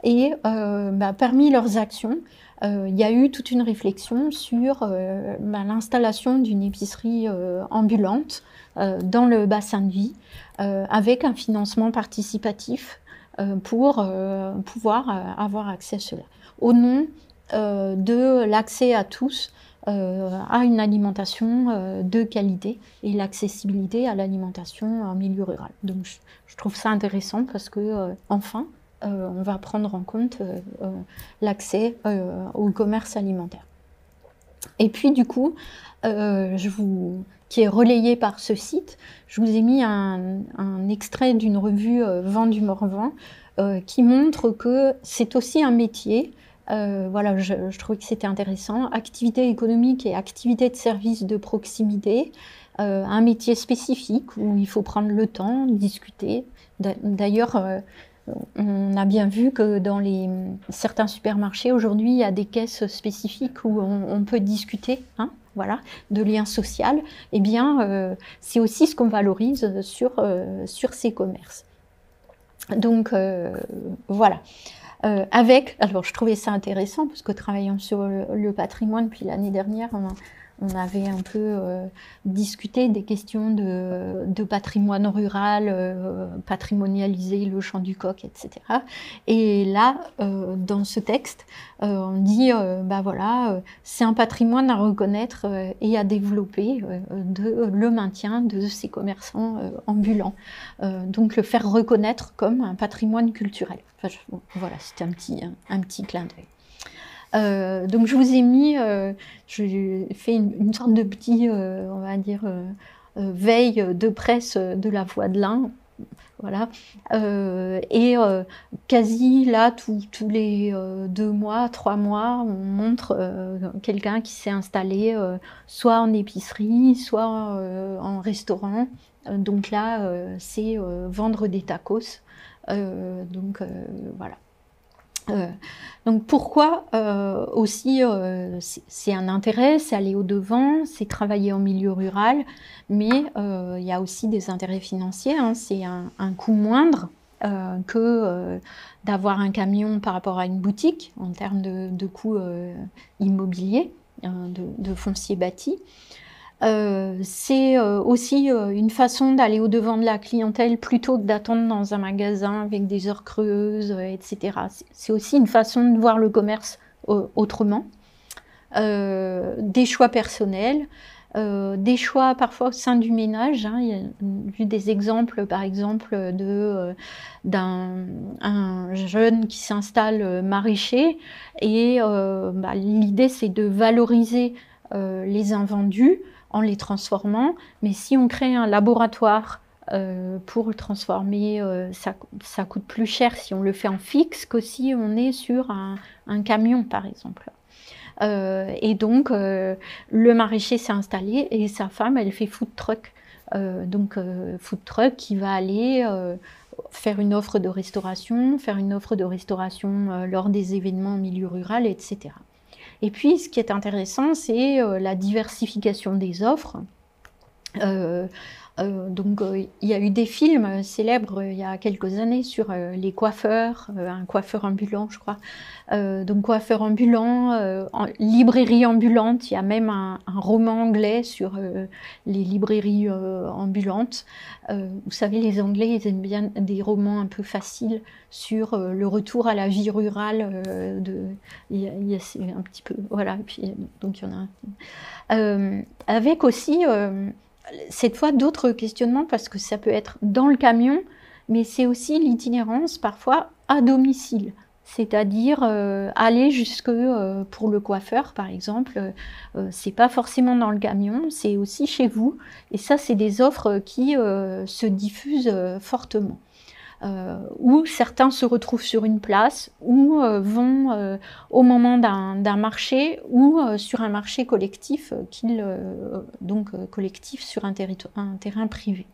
Et parmi leurs actions, il y a eu toute une réflexion sur l'installation d'une épicerie ambulante dans le bassin de vie, avec un financement participatif pour pouvoir avoir accès à cela, au nom de l'accès à tous à une alimentation de qualité et l'accessibilité à l'alimentation en milieu rural. Donc je trouve ça intéressant parce que enfin, on va prendre en compte l'accès au commerce alimentaire. Et puis du coup, qui est relayé par ce site, je vous ai mis un extrait d'une revue Vent du Morvan qui montre que c'est aussi un métier. Voilà, je trouvais que c'était intéressant. Activité économique et activité de service de proximité, un métier spécifique où il faut prendre le temps, discuter. D'ailleurs, on a bien vu que dans certains supermarchés, aujourd'hui, il y a des caisses spécifiques où on peut discuter, hein, voilà, de lien social. Eh bien, c'est aussi ce qu'on valorise sur ces commerces. Donc, voilà. Alors je trouvais ça intéressant parce que travaillant sur le patrimoine depuis l'année dernière, on avait un peu discuté des questions de patrimoine rural, patrimonialiser le champ du coq, etc. Et là, dans ce texte, on dit, voilà, c'est un patrimoine à reconnaître et à développer, le maintien de ces commerçants ambulants. Donc le faire reconnaître comme un patrimoine culturel. Enfin, voilà, c'était un petit clin d'œil. Donc je vous ai mis, j'ai fait une sorte de petit, on va dire, veille de presse de la Voix de l'Ain, voilà, et quasi là, tous les 2 mois, 3 mois, on montre quelqu'un qui s'est installé soit en épicerie, soit en restaurant. Donc là, c'est vendre des tacos. Donc voilà. Donc pourquoi aussi c'est un intérêt, c'est aller au-devant, c'est travailler en milieu rural, mais il y a aussi des intérêts financiers, hein, c'est un coût moindre que d'avoir un camion par rapport à une boutique en termes de coûts immobiliers, de foncier bâti. C'est aussi une façon d'aller au-devant de la clientèle plutôt que d'attendre dans un magasin avec des heures creuses, etc. C'est aussi une façon de voir le commerce autrement. Des choix personnels, des choix parfois au sein du ménage. Hein. Il y a vu des exemples, par exemple, d'un jeune qui s'installe maraîcher et l'idée c'est de valoriser les invendus en les transformant, mais si on crée un laboratoire pour le transformer, ça coûte plus cher si on le fait en fixe que si on est sur un camion, par exemple. Et donc, le maraîcher s'est installé et sa femme, elle fait food truck. Food truck qui va aller faire une offre de restauration, lors des événements en milieu rural, etc. Et puis, ce qui est intéressant, c'est la diversification des offres. Il y a eu des films célèbres il y a quelques années sur les coiffeurs, un coiffeur ambulant, je crois. Donc coiffeur ambulant, librairie ambulante, il y a même un roman anglais sur les librairies ambulantes. Vous savez, les Anglais, ils aiment bien des romans un peu faciles sur le retour à la vie rurale. C'est un petit peu, voilà, et puis, donc il y en a avec aussi cette fois d'autres questionnements parce que ça peut être dans le camion, mais c'est aussi l'itinérance parfois à domicile. C'est-à-dire aller jusque pour le coiffeur, par exemple, c'est pas forcément dans le camion, c'est aussi chez vous. Et ça, c'est des offres qui se diffusent fortement. Où certains se retrouvent sur une place, ou vont au moment d'un marché, ou sur un marché collectif, collectif sur un terrain privé.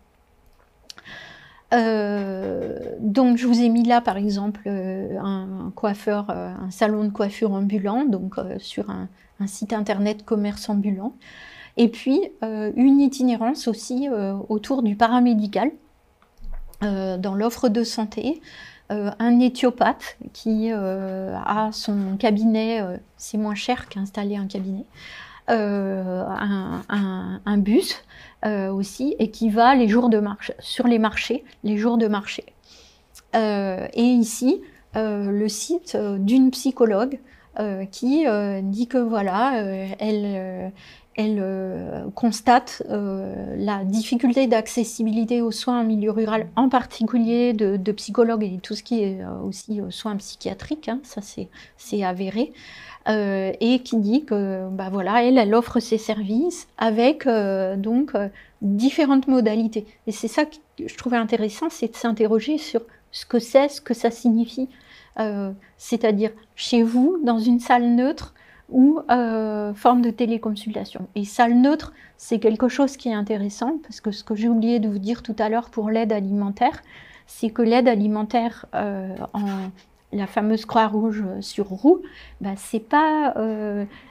Donc je vous ai mis là par exemple un coiffeur, un salon de coiffure ambulant, donc sur un site internet commerce ambulant. Et puis une itinérance aussi autour du paramédical, dans l'offre de santé. Un éthiopathe qui a son cabinet, c'est moins cher qu'installer un cabinet, un bus aussi, et qui va les jours de marche, sur les marchés, les jours de marché. Et ici, le site d'une psychologue qui dit que voilà, elle constate la difficulté d'accessibilité aux soins en milieu rural, en particulier de psychologues et tout ce qui est aussi soins psychiatriques, hein, ça c'est avéré, et qui dit que bah voilà, elle offre ses services avec donc différentes modalités. Et c'est ça que je trouvais intéressant, c'est de s'interroger sur ce que c'est, ce que ça signifie. C'est-à-dire chez vous, dans une salle neutre, ou forme de téléconsultation. Et salle neutre, c'est quelque chose qui est intéressant, parce que ce que j'ai oublié de vous dire tout à l'heure pour l'aide alimentaire, c'est que l'aide alimentaire la fameuse Croix-Rouge sur roue, bah, c'est pas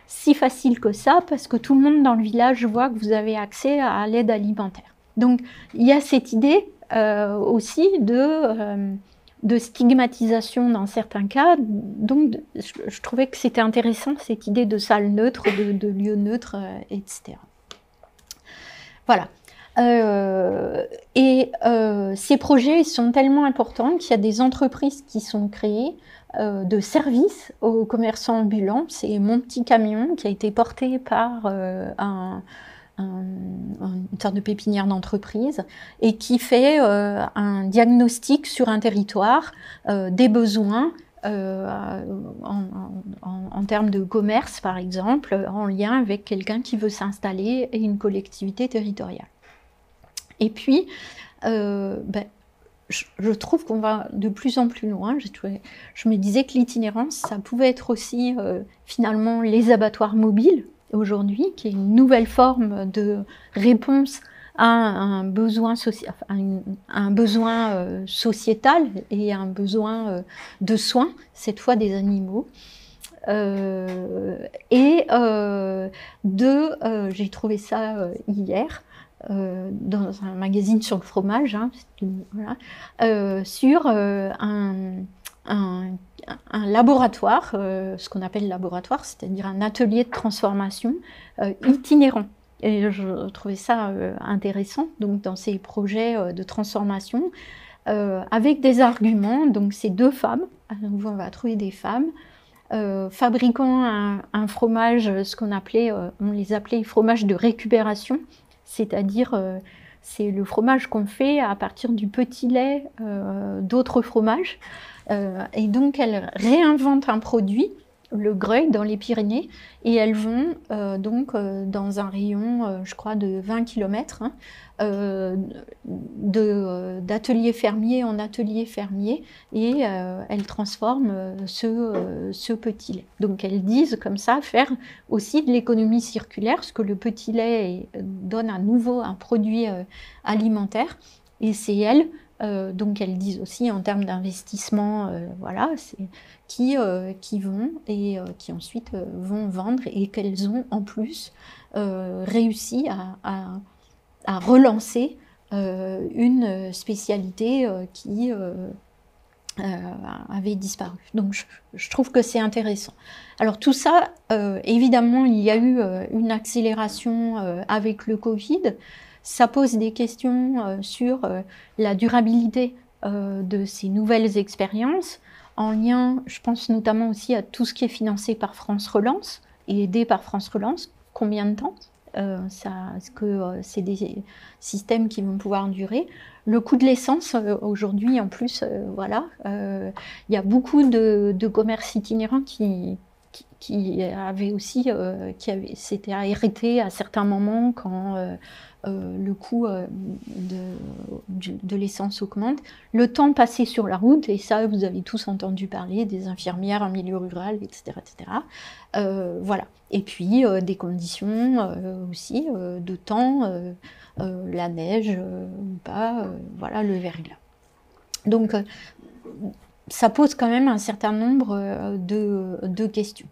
si facile que ça, parce que tout le monde dans le village voit que vous avez accès à l'aide alimentaire. Donc il y a cette idée aussi de stigmatisation dans certains cas. Donc je trouvais que c'était intéressant, cette idée de salle neutre, de lieu neutre, etc. Voilà. Ces projets sont tellement importants qu'il y a des entreprises qui sont créées de services aux commerçants ambulants. C'est Mon Petit Camion qui a été porté par une sorte de pépinière d'entreprise et qui fait un diagnostic sur un territoire des besoins en termes de commerce, par exemple, en lien avec quelqu'un qui veut s'installer et une collectivité territoriale. Et puis, je trouve qu'on va de plus en plus loin. Je me disais que l'itinérance, ça pouvait être aussi finalement les abattoirs mobiles aujourd'hui, qui est une nouvelle forme de réponse à un besoin, sociétal et un besoin de soins, cette fois des animaux. J'ai trouvé ça hier, dans un magazine sur le fromage, hein, sur un laboratoire, ce qu'on appelle laboratoire, c'est-à-dire un atelier de transformation itinérant. Et je trouvais ça intéressant, donc dans ces projets de transformation, avec des arguments. Donc c'est deux femmes, à nouveau on va trouver des femmes, fabriquant un fromage, ce qu'on appelait, on les appelait fromages de récupération, c'est-à-dire c'est le fromage qu'on fait à partir du petit lait d'autres fromages. Et donc elles réinventent un produit, le Greuil, dans les Pyrénées, et elles vont dans un rayon, je crois, de 20 km, d'atelier fermier en atelier fermier, et elles transforment ce petit lait. Donc elles disent comme ça faire aussi de l'économie circulaire, parce que le petit lait donne à nouveau un produit alimentaire, et c'est elles, donc elles disent aussi en termes d'investissement, voilà, qui vont et qui ensuite vont vendre, et qu'elles ont en plus réussi à relancer une spécialité qui avait disparu. Donc je trouve que c'est intéressant. Alors tout ça, évidemment, il y a eu une accélération avec le Covid. Ça pose des questions sur la durabilité de ces nouvelles expériences, en lien, je pense notamment aussi à tout ce qui est financé par France Relance et aidé par France Relance. Combien de temps est-ce que c'est des systèmes qui vont pouvoir durer? Le coût de l'essence, aujourd'hui, en plus, voilà, il y a beaucoup de commerces itinérants qui avaient aussi, s'étaient arrêtés à certains moments quand le coût de l'essence augmente. Le temps passé sur la route, et ça, vous avez tous entendu parler des infirmières en milieu rural, etc. etc. Voilà. Et puis, des conditions aussi de temps, la neige ou pas, voilà, le verglas. Donc, ça pose quand même un certain nombre de questions.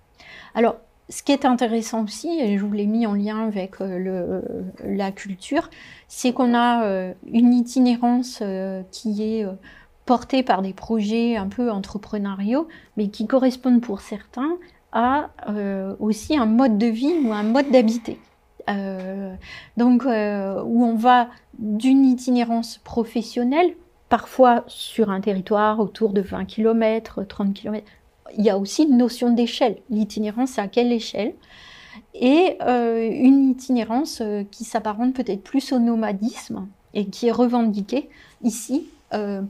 Alors, ce qui est intéressant aussi, et je vous l'ai mis en lien avec la culture, c'est qu'on a une itinérance qui est portée par des projets un peu entrepreneuriaux, mais qui correspondent pour certains à aussi un mode de vie ou un mode d'habiter. Donc, où on va d'une itinérance professionnelle, parfois sur un territoire autour de 20 km, 30 km. Il y a aussi une notion d'échelle. L'itinérance, c'est à quelle échelle? Et une itinérance qui s'apparente peut-être plus au nomadisme et qui est revendiquée ici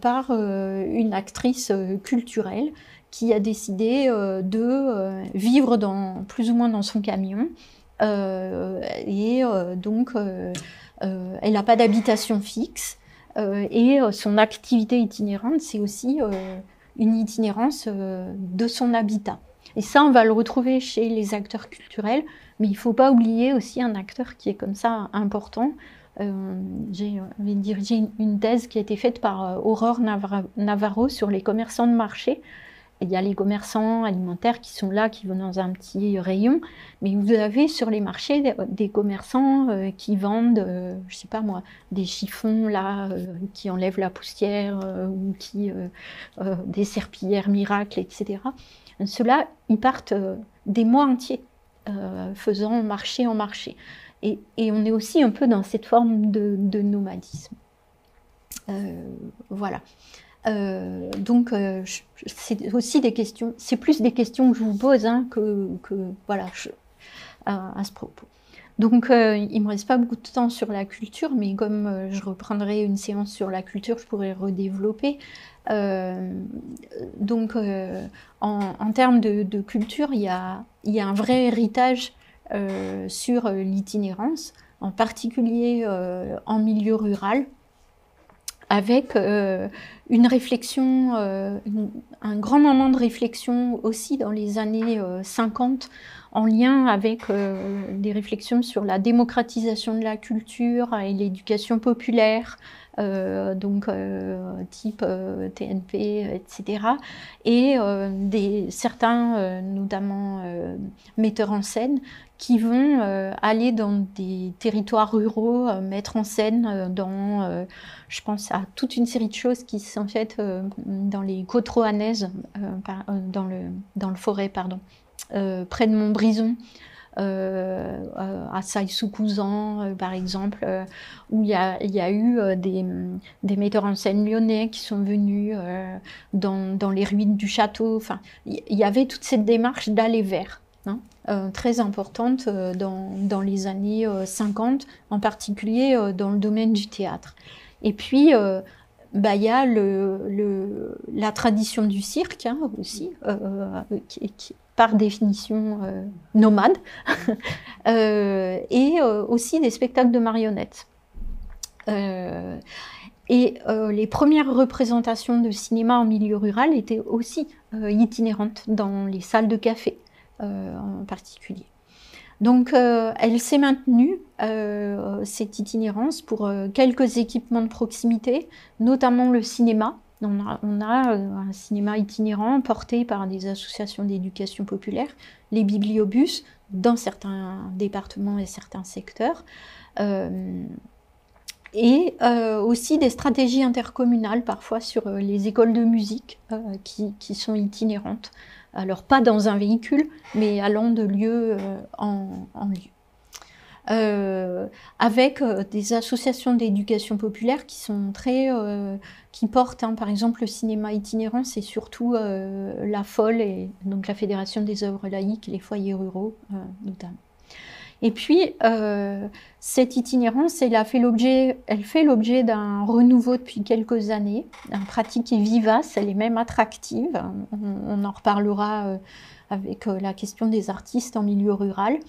par une actrice culturelle qui a décidé de vivre plus ou moins dans son camion. Donc, elle n'a pas d'habitation fixe. Et son activité itinérante, c'est aussi une itinérance de son habitat. Et ça, on va le retrouver chez les acteurs culturels, mais il ne faut pas oublier aussi un acteur qui est comme ça important. J'ai dirigé une thèse qui a été faite par Aurore Navarro sur les commerçants de marché. Il y a les commerçants alimentaires qui sont là, qui vont dans un petit rayon, mais vous avez sur les marchés des commerçants qui vendent, je sais pas moi, des chiffons là, qui enlèvent la poussière, ou des serpillères miracles, etc. Ceux-là, ils partent des mois entiers, faisant marché en marché. Et on est aussi un peu dans cette forme de nomadisme. Voilà. Donc, c'est aussi des questions, c'est plus des questions que je vous pose voilà, à ce propos. Donc, il ne me reste pas beaucoup de temps sur la culture, mais comme je reprendrai une séance sur la culture, je pourrais redévelopper. Donc, en termes de culture, il y a un vrai héritage sur l'itinérance, en particulier en milieu rural, avec une réflexion, un grand moment de réflexion aussi dans les années 50, en lien avec des réflexions sur la démocratisation de la culture et l'éducation populaire, donc type TNP, etc. Et certains, notamment metteurs en scène, qui vont aller dans des territoires ruraux, mettre en scène je pense à toute une série de choses qui sont faites dans les côtes roannaises, dans le forêt, pardon, près de Montbrison, à Saille-sous-Couzan, par exemple, où il y a eu des metteurs en scène lyonnais qui sont venus dans les ruines du château. Enfin, il y avait toute cette démarche d'aller vers. Très importante dans les années 50, en particulier dans le domaine du théâtre. Et puis, y a la tradition du cirque aussi, qui par définition nomade, et aussi des spectacles de marionnettes. Les premières représentations de cinéma en milieu rural étaient aussi itinérantes dans les salles de café en particulier. Donc, elle s'est maintenue, cette itinérance, pour quelques équipements de proximité, notamment le cinéma. On a un cinéma itinérant porté par des associations d'éducation populaire, les bibliobus, dans certains départements et certains secteurs, et aussi des stratégies intercommunales, parfois sur les écoles de musique qui sont itinérantes. Alors pas dans un véhicule, mais allant de lieu en lieu. Avec des associations d'éducation populaire qui sont qui portent, par exemple le cinéma itinérant, c'est surtout la FOL, et donc la Fédération des œuvres laïques et les foyers ruraux notamment. Et puis, cette itinérance, elle fait l'objet d'un renouveau depuis quelques années. La pratique est vivace, elle est même attractive. On en reparlera avec la question des artistes en milieu rural.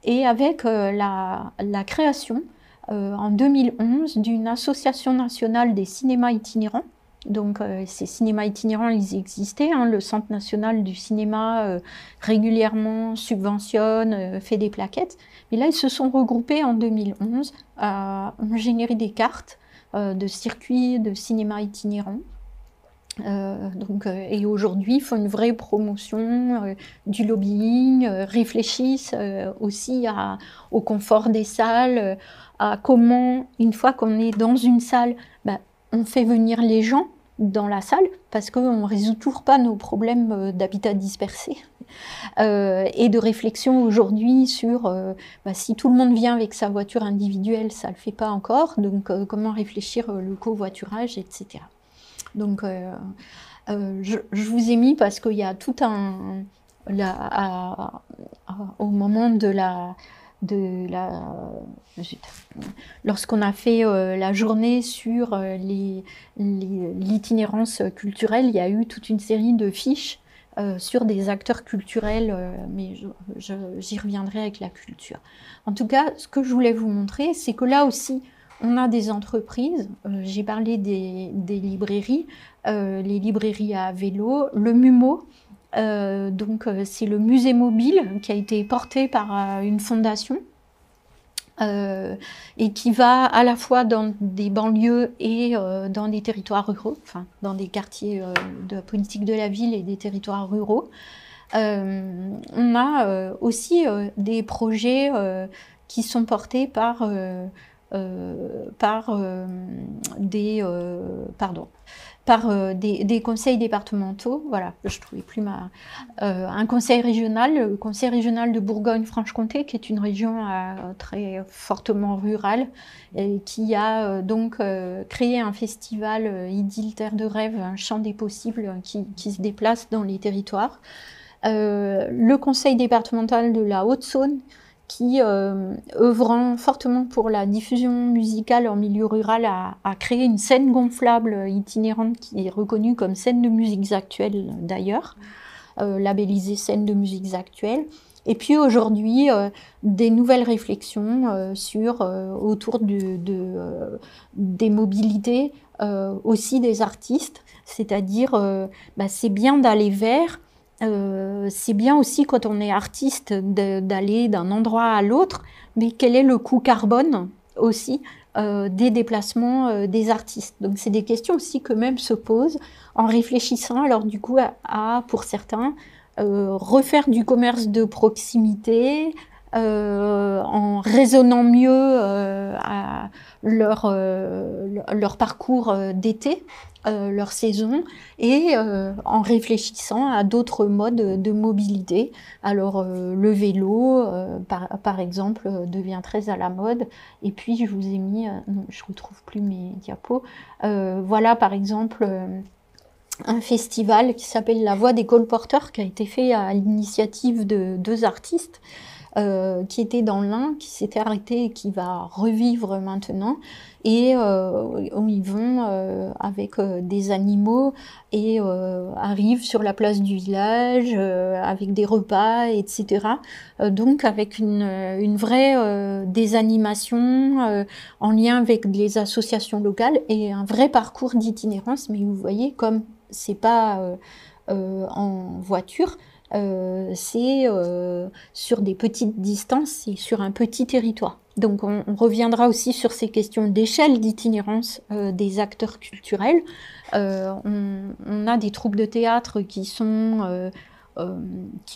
Et avec la création, en 2011, d'une association nationale des cinémas itinérants. Donc, ces cinémas itinérants, ils existaient. Le Centre national du cinéma régulièrement subventionne, fait des plaquettes. Mais là, ils se sont regroupés en 2011 à générer des cartes de circuits de cinéma itinérants. Et aujourd'hui, ils font une vraie promotion du lobbying, réfléchissent aussi au confort des salles, à comment, une fois qu'on est dans une salle, on fait venir les gens dans la salle, parce qu'on ne résout toujours pas nos problèmes d'habitat dispersé. Et de réflexion aujourd'hui sur si tout le monde vient avec sa voiture individuelle, ça ne le fait pas encore, donc comment réfléchir le covoiturage, etc. Donc, je vous ai mis parce qu'il y a tout au moment lorsqu'on a fait la journée sur l'itinérance culturelle, il y a eu toute une série de fiches sur des acteurs culturels, mais j'y reviendrai avec la culture. En tout cas, ce que je voulais vous montrer, c'est que là aussi, on a des entreprises, j'ai parlé des librairies, les librairies à vélo, le MUMO, c'est le musée mobile qui a été porté par une fondation et qui va à la fois dans des banlieues et dans des territoires ruraux, enfin dans des quartiers de la politique de la ville et des territoires ruraux. On a aussi des projets qui sont portés par des conseils départementaux. Voilà, je trouvais plus un conseil régional, le conseil régional de Bourgogne-Franche-Comté, qui est une région très fortement rurale, et qui a créé un festival Idylle Terre de Rêve, un chant des possibles qui se déplace dans les territoires. Le conseil départemental de la Haute-Saône, qui, œuvrant fortement pour la diffusion musicale en milieu rural, a créé une scène gonflable itinérante qui est reconnue comme scène de musiques actuelles d'ailleurs, labellisée scène de musiques actuelles. Et puis aujourd'hui, des nouvelles réflexions autour des mobilités, aussi des artistes, c'est-à-dire c'est bien d'aller vers... c'est bien aussi quand on est artiste d'aller d'un endroit à l'autre, mais quel est le coût carbone aussi des déplacements des artistes. Donc c'est des questions aussi qu'eux-mêmes se posent en réfléchissant alors du coup pour certains, refaire du commerce de proximité, en raisonnant mieux à leur parcours d'été, leur saison, et en réfléchissant à d'autres modes de mobilité. Alors le vélo, par exemple, devient très à la mode. Et puis je vous ai mis, non, je retrouve plus mes diapos. Voilà par exemple un festival qui s'appelle La Voix des colporteurs, qui a été fait à l'initiative de 2 artistes. Qui était dans l'Ain, qui s'était arrêté et qui va revivre maintenant. Et ils vont avec des animaux et arrivent sur la place du village avec des repas, etc. Donc avec une vraie des animations en lien avec les associations locales et un vrai parcours d'itinérance. Mais vous voyez, comme c'est pas en voiture, c'est sur des petites distances et sur un petit territoire. Donc on reviendra aussi sur ces questions d'échelle d'itinérance des acteurs culturels. On a des troupes de théâtre qui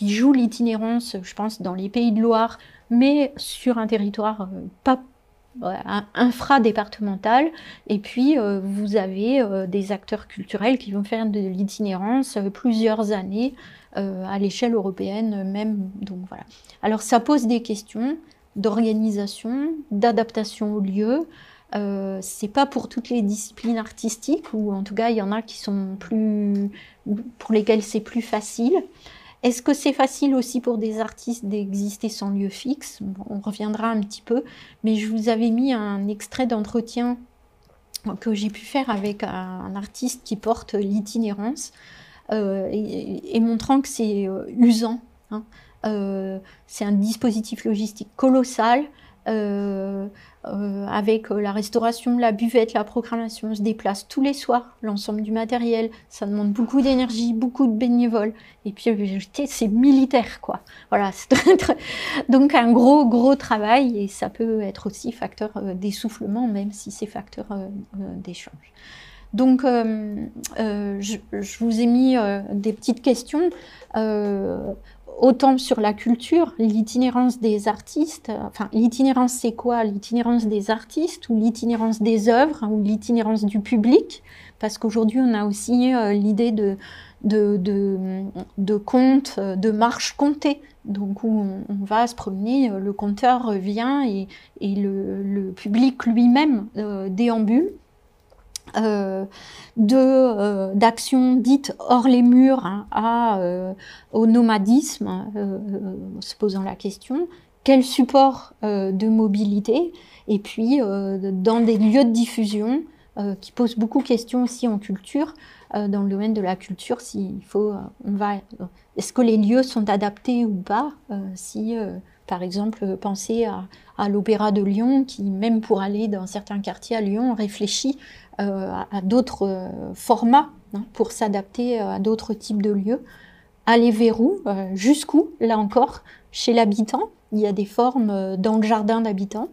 jouent l'itinérance, je pense, dans les Pays de Loire, mais sur un territoire pas infra-départemental. Et puis vous avez des acteurs culturels qui vont faire de l'itinérance plusieurs années à l'échelle européenne même. Donc voilà. Alors ça pose des questions d'organisation, d'adaptation au lieu. C'est pas pour toutes les disciplines artistiques, ou en tout cas il y en a qui sont pour lesquelles c'est plus facile. Est-ce que c'est facile aussi pour des artistes d'exister sans lieu fixe? Bon, on reviendra un petit peu, mais je vous avais mis un extrait d'entretien que j'ai pu faire avec un artiste qui porte l'itinérance, et montrant que c'est usant. Hein. C'est un dispositif logistique colossal, avec la restauration, la buvette, la programmation. On se déplace tous les soirs, l'ensemble du matériel. Ça demande beaucoup d'énergie, beaucoup de bénévoles. Et puis c'est militaire, quoi. Voilà, c'est donc un gros travail, et ça peut être aussi facteur d'essoufflement, même si c'est facteur d'échange. Donc, je vous ai mis des petites questions, autant sur la culture, l'itinérance des artistes. Enfin, l'itinérance, c'est quoi? L'itinérance des artistes ou l'itinérance des œuvres ou l'itinérance du public? Parce qu'aujourd'hui, on a aussi l'idée de contes, de marches comptées. Donc, où on va se promener, le conteur vient et le public lui-même déambule. D'actions dites hors les murs, hein, au nomadisme, se posant la question, quel support de mobilité, et puis dans des lieux de diffusion qui posent beaucoup de questions aussi en culture, dans le domaine de la culture, est-ce que les lieux sont adaptés ou pas, si par exemple penser à l'Opéra de Lyon, qui même pour aller dans certains quartiers à Lyon réfléchit à d'autres formats, hein, pour s'adapter à d'autres types de lieux. Aller vers où, jusqu'où, là encore, chez l'habitant, il y a des formes dans le jardin d'habitants.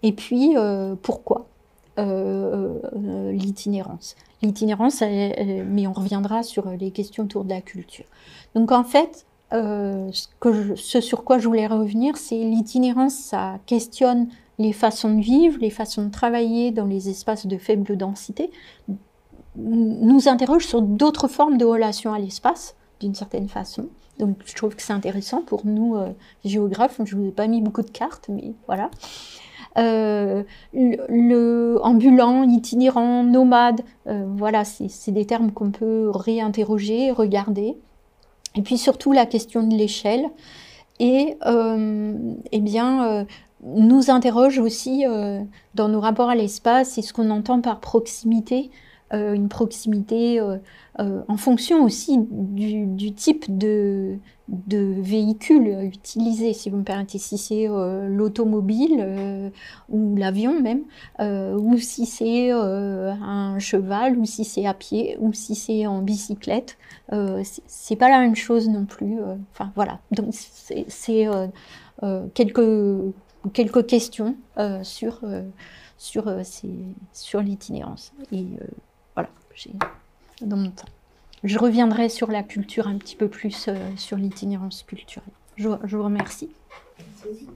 Et puis, pourquoi l'itinérance? L'itinérance, mais on reviendra sur les questions autour de la culture. Donc en fait, ce sur quoi je voulais revenir, c'est l'itinérance, ça questionne les façons de vivre, les façons de travailler dans les espaces de faible densité, nous interroge sur d'autres formes de relations à l'espace, d'une certaine façon. Donc je trouve que c'est intéressant pour nous, géographes. Je ne vous ai pas mis beaucoup de cartes, mais voilà. Le ambulant, itinérant, nomade, voilà, c'est des termes qu'on peut réinterroger, regarder. Et puis surtout la question de l'échelle. Et eh bien, nous interroge aussi dans nos rapports à l'espace et ce qu'on entend par proximité, une proximité en fonction aussi du type de véhicule utilisé, si vous me permettez, si c'est l'automobile ou l'avion même, ou si c'est un cheval, ou si c'est à pied, ou si c'est en bicyclette, c'est pas la même chose non plus. Enfin voilà, donc c'est quelques questions sur l'itinérance. Et voilà, dans mon temps. Je reviendrai sur la culture un petit peu plus, sur l'itinérance culturelle. Je vous remercie. Merci.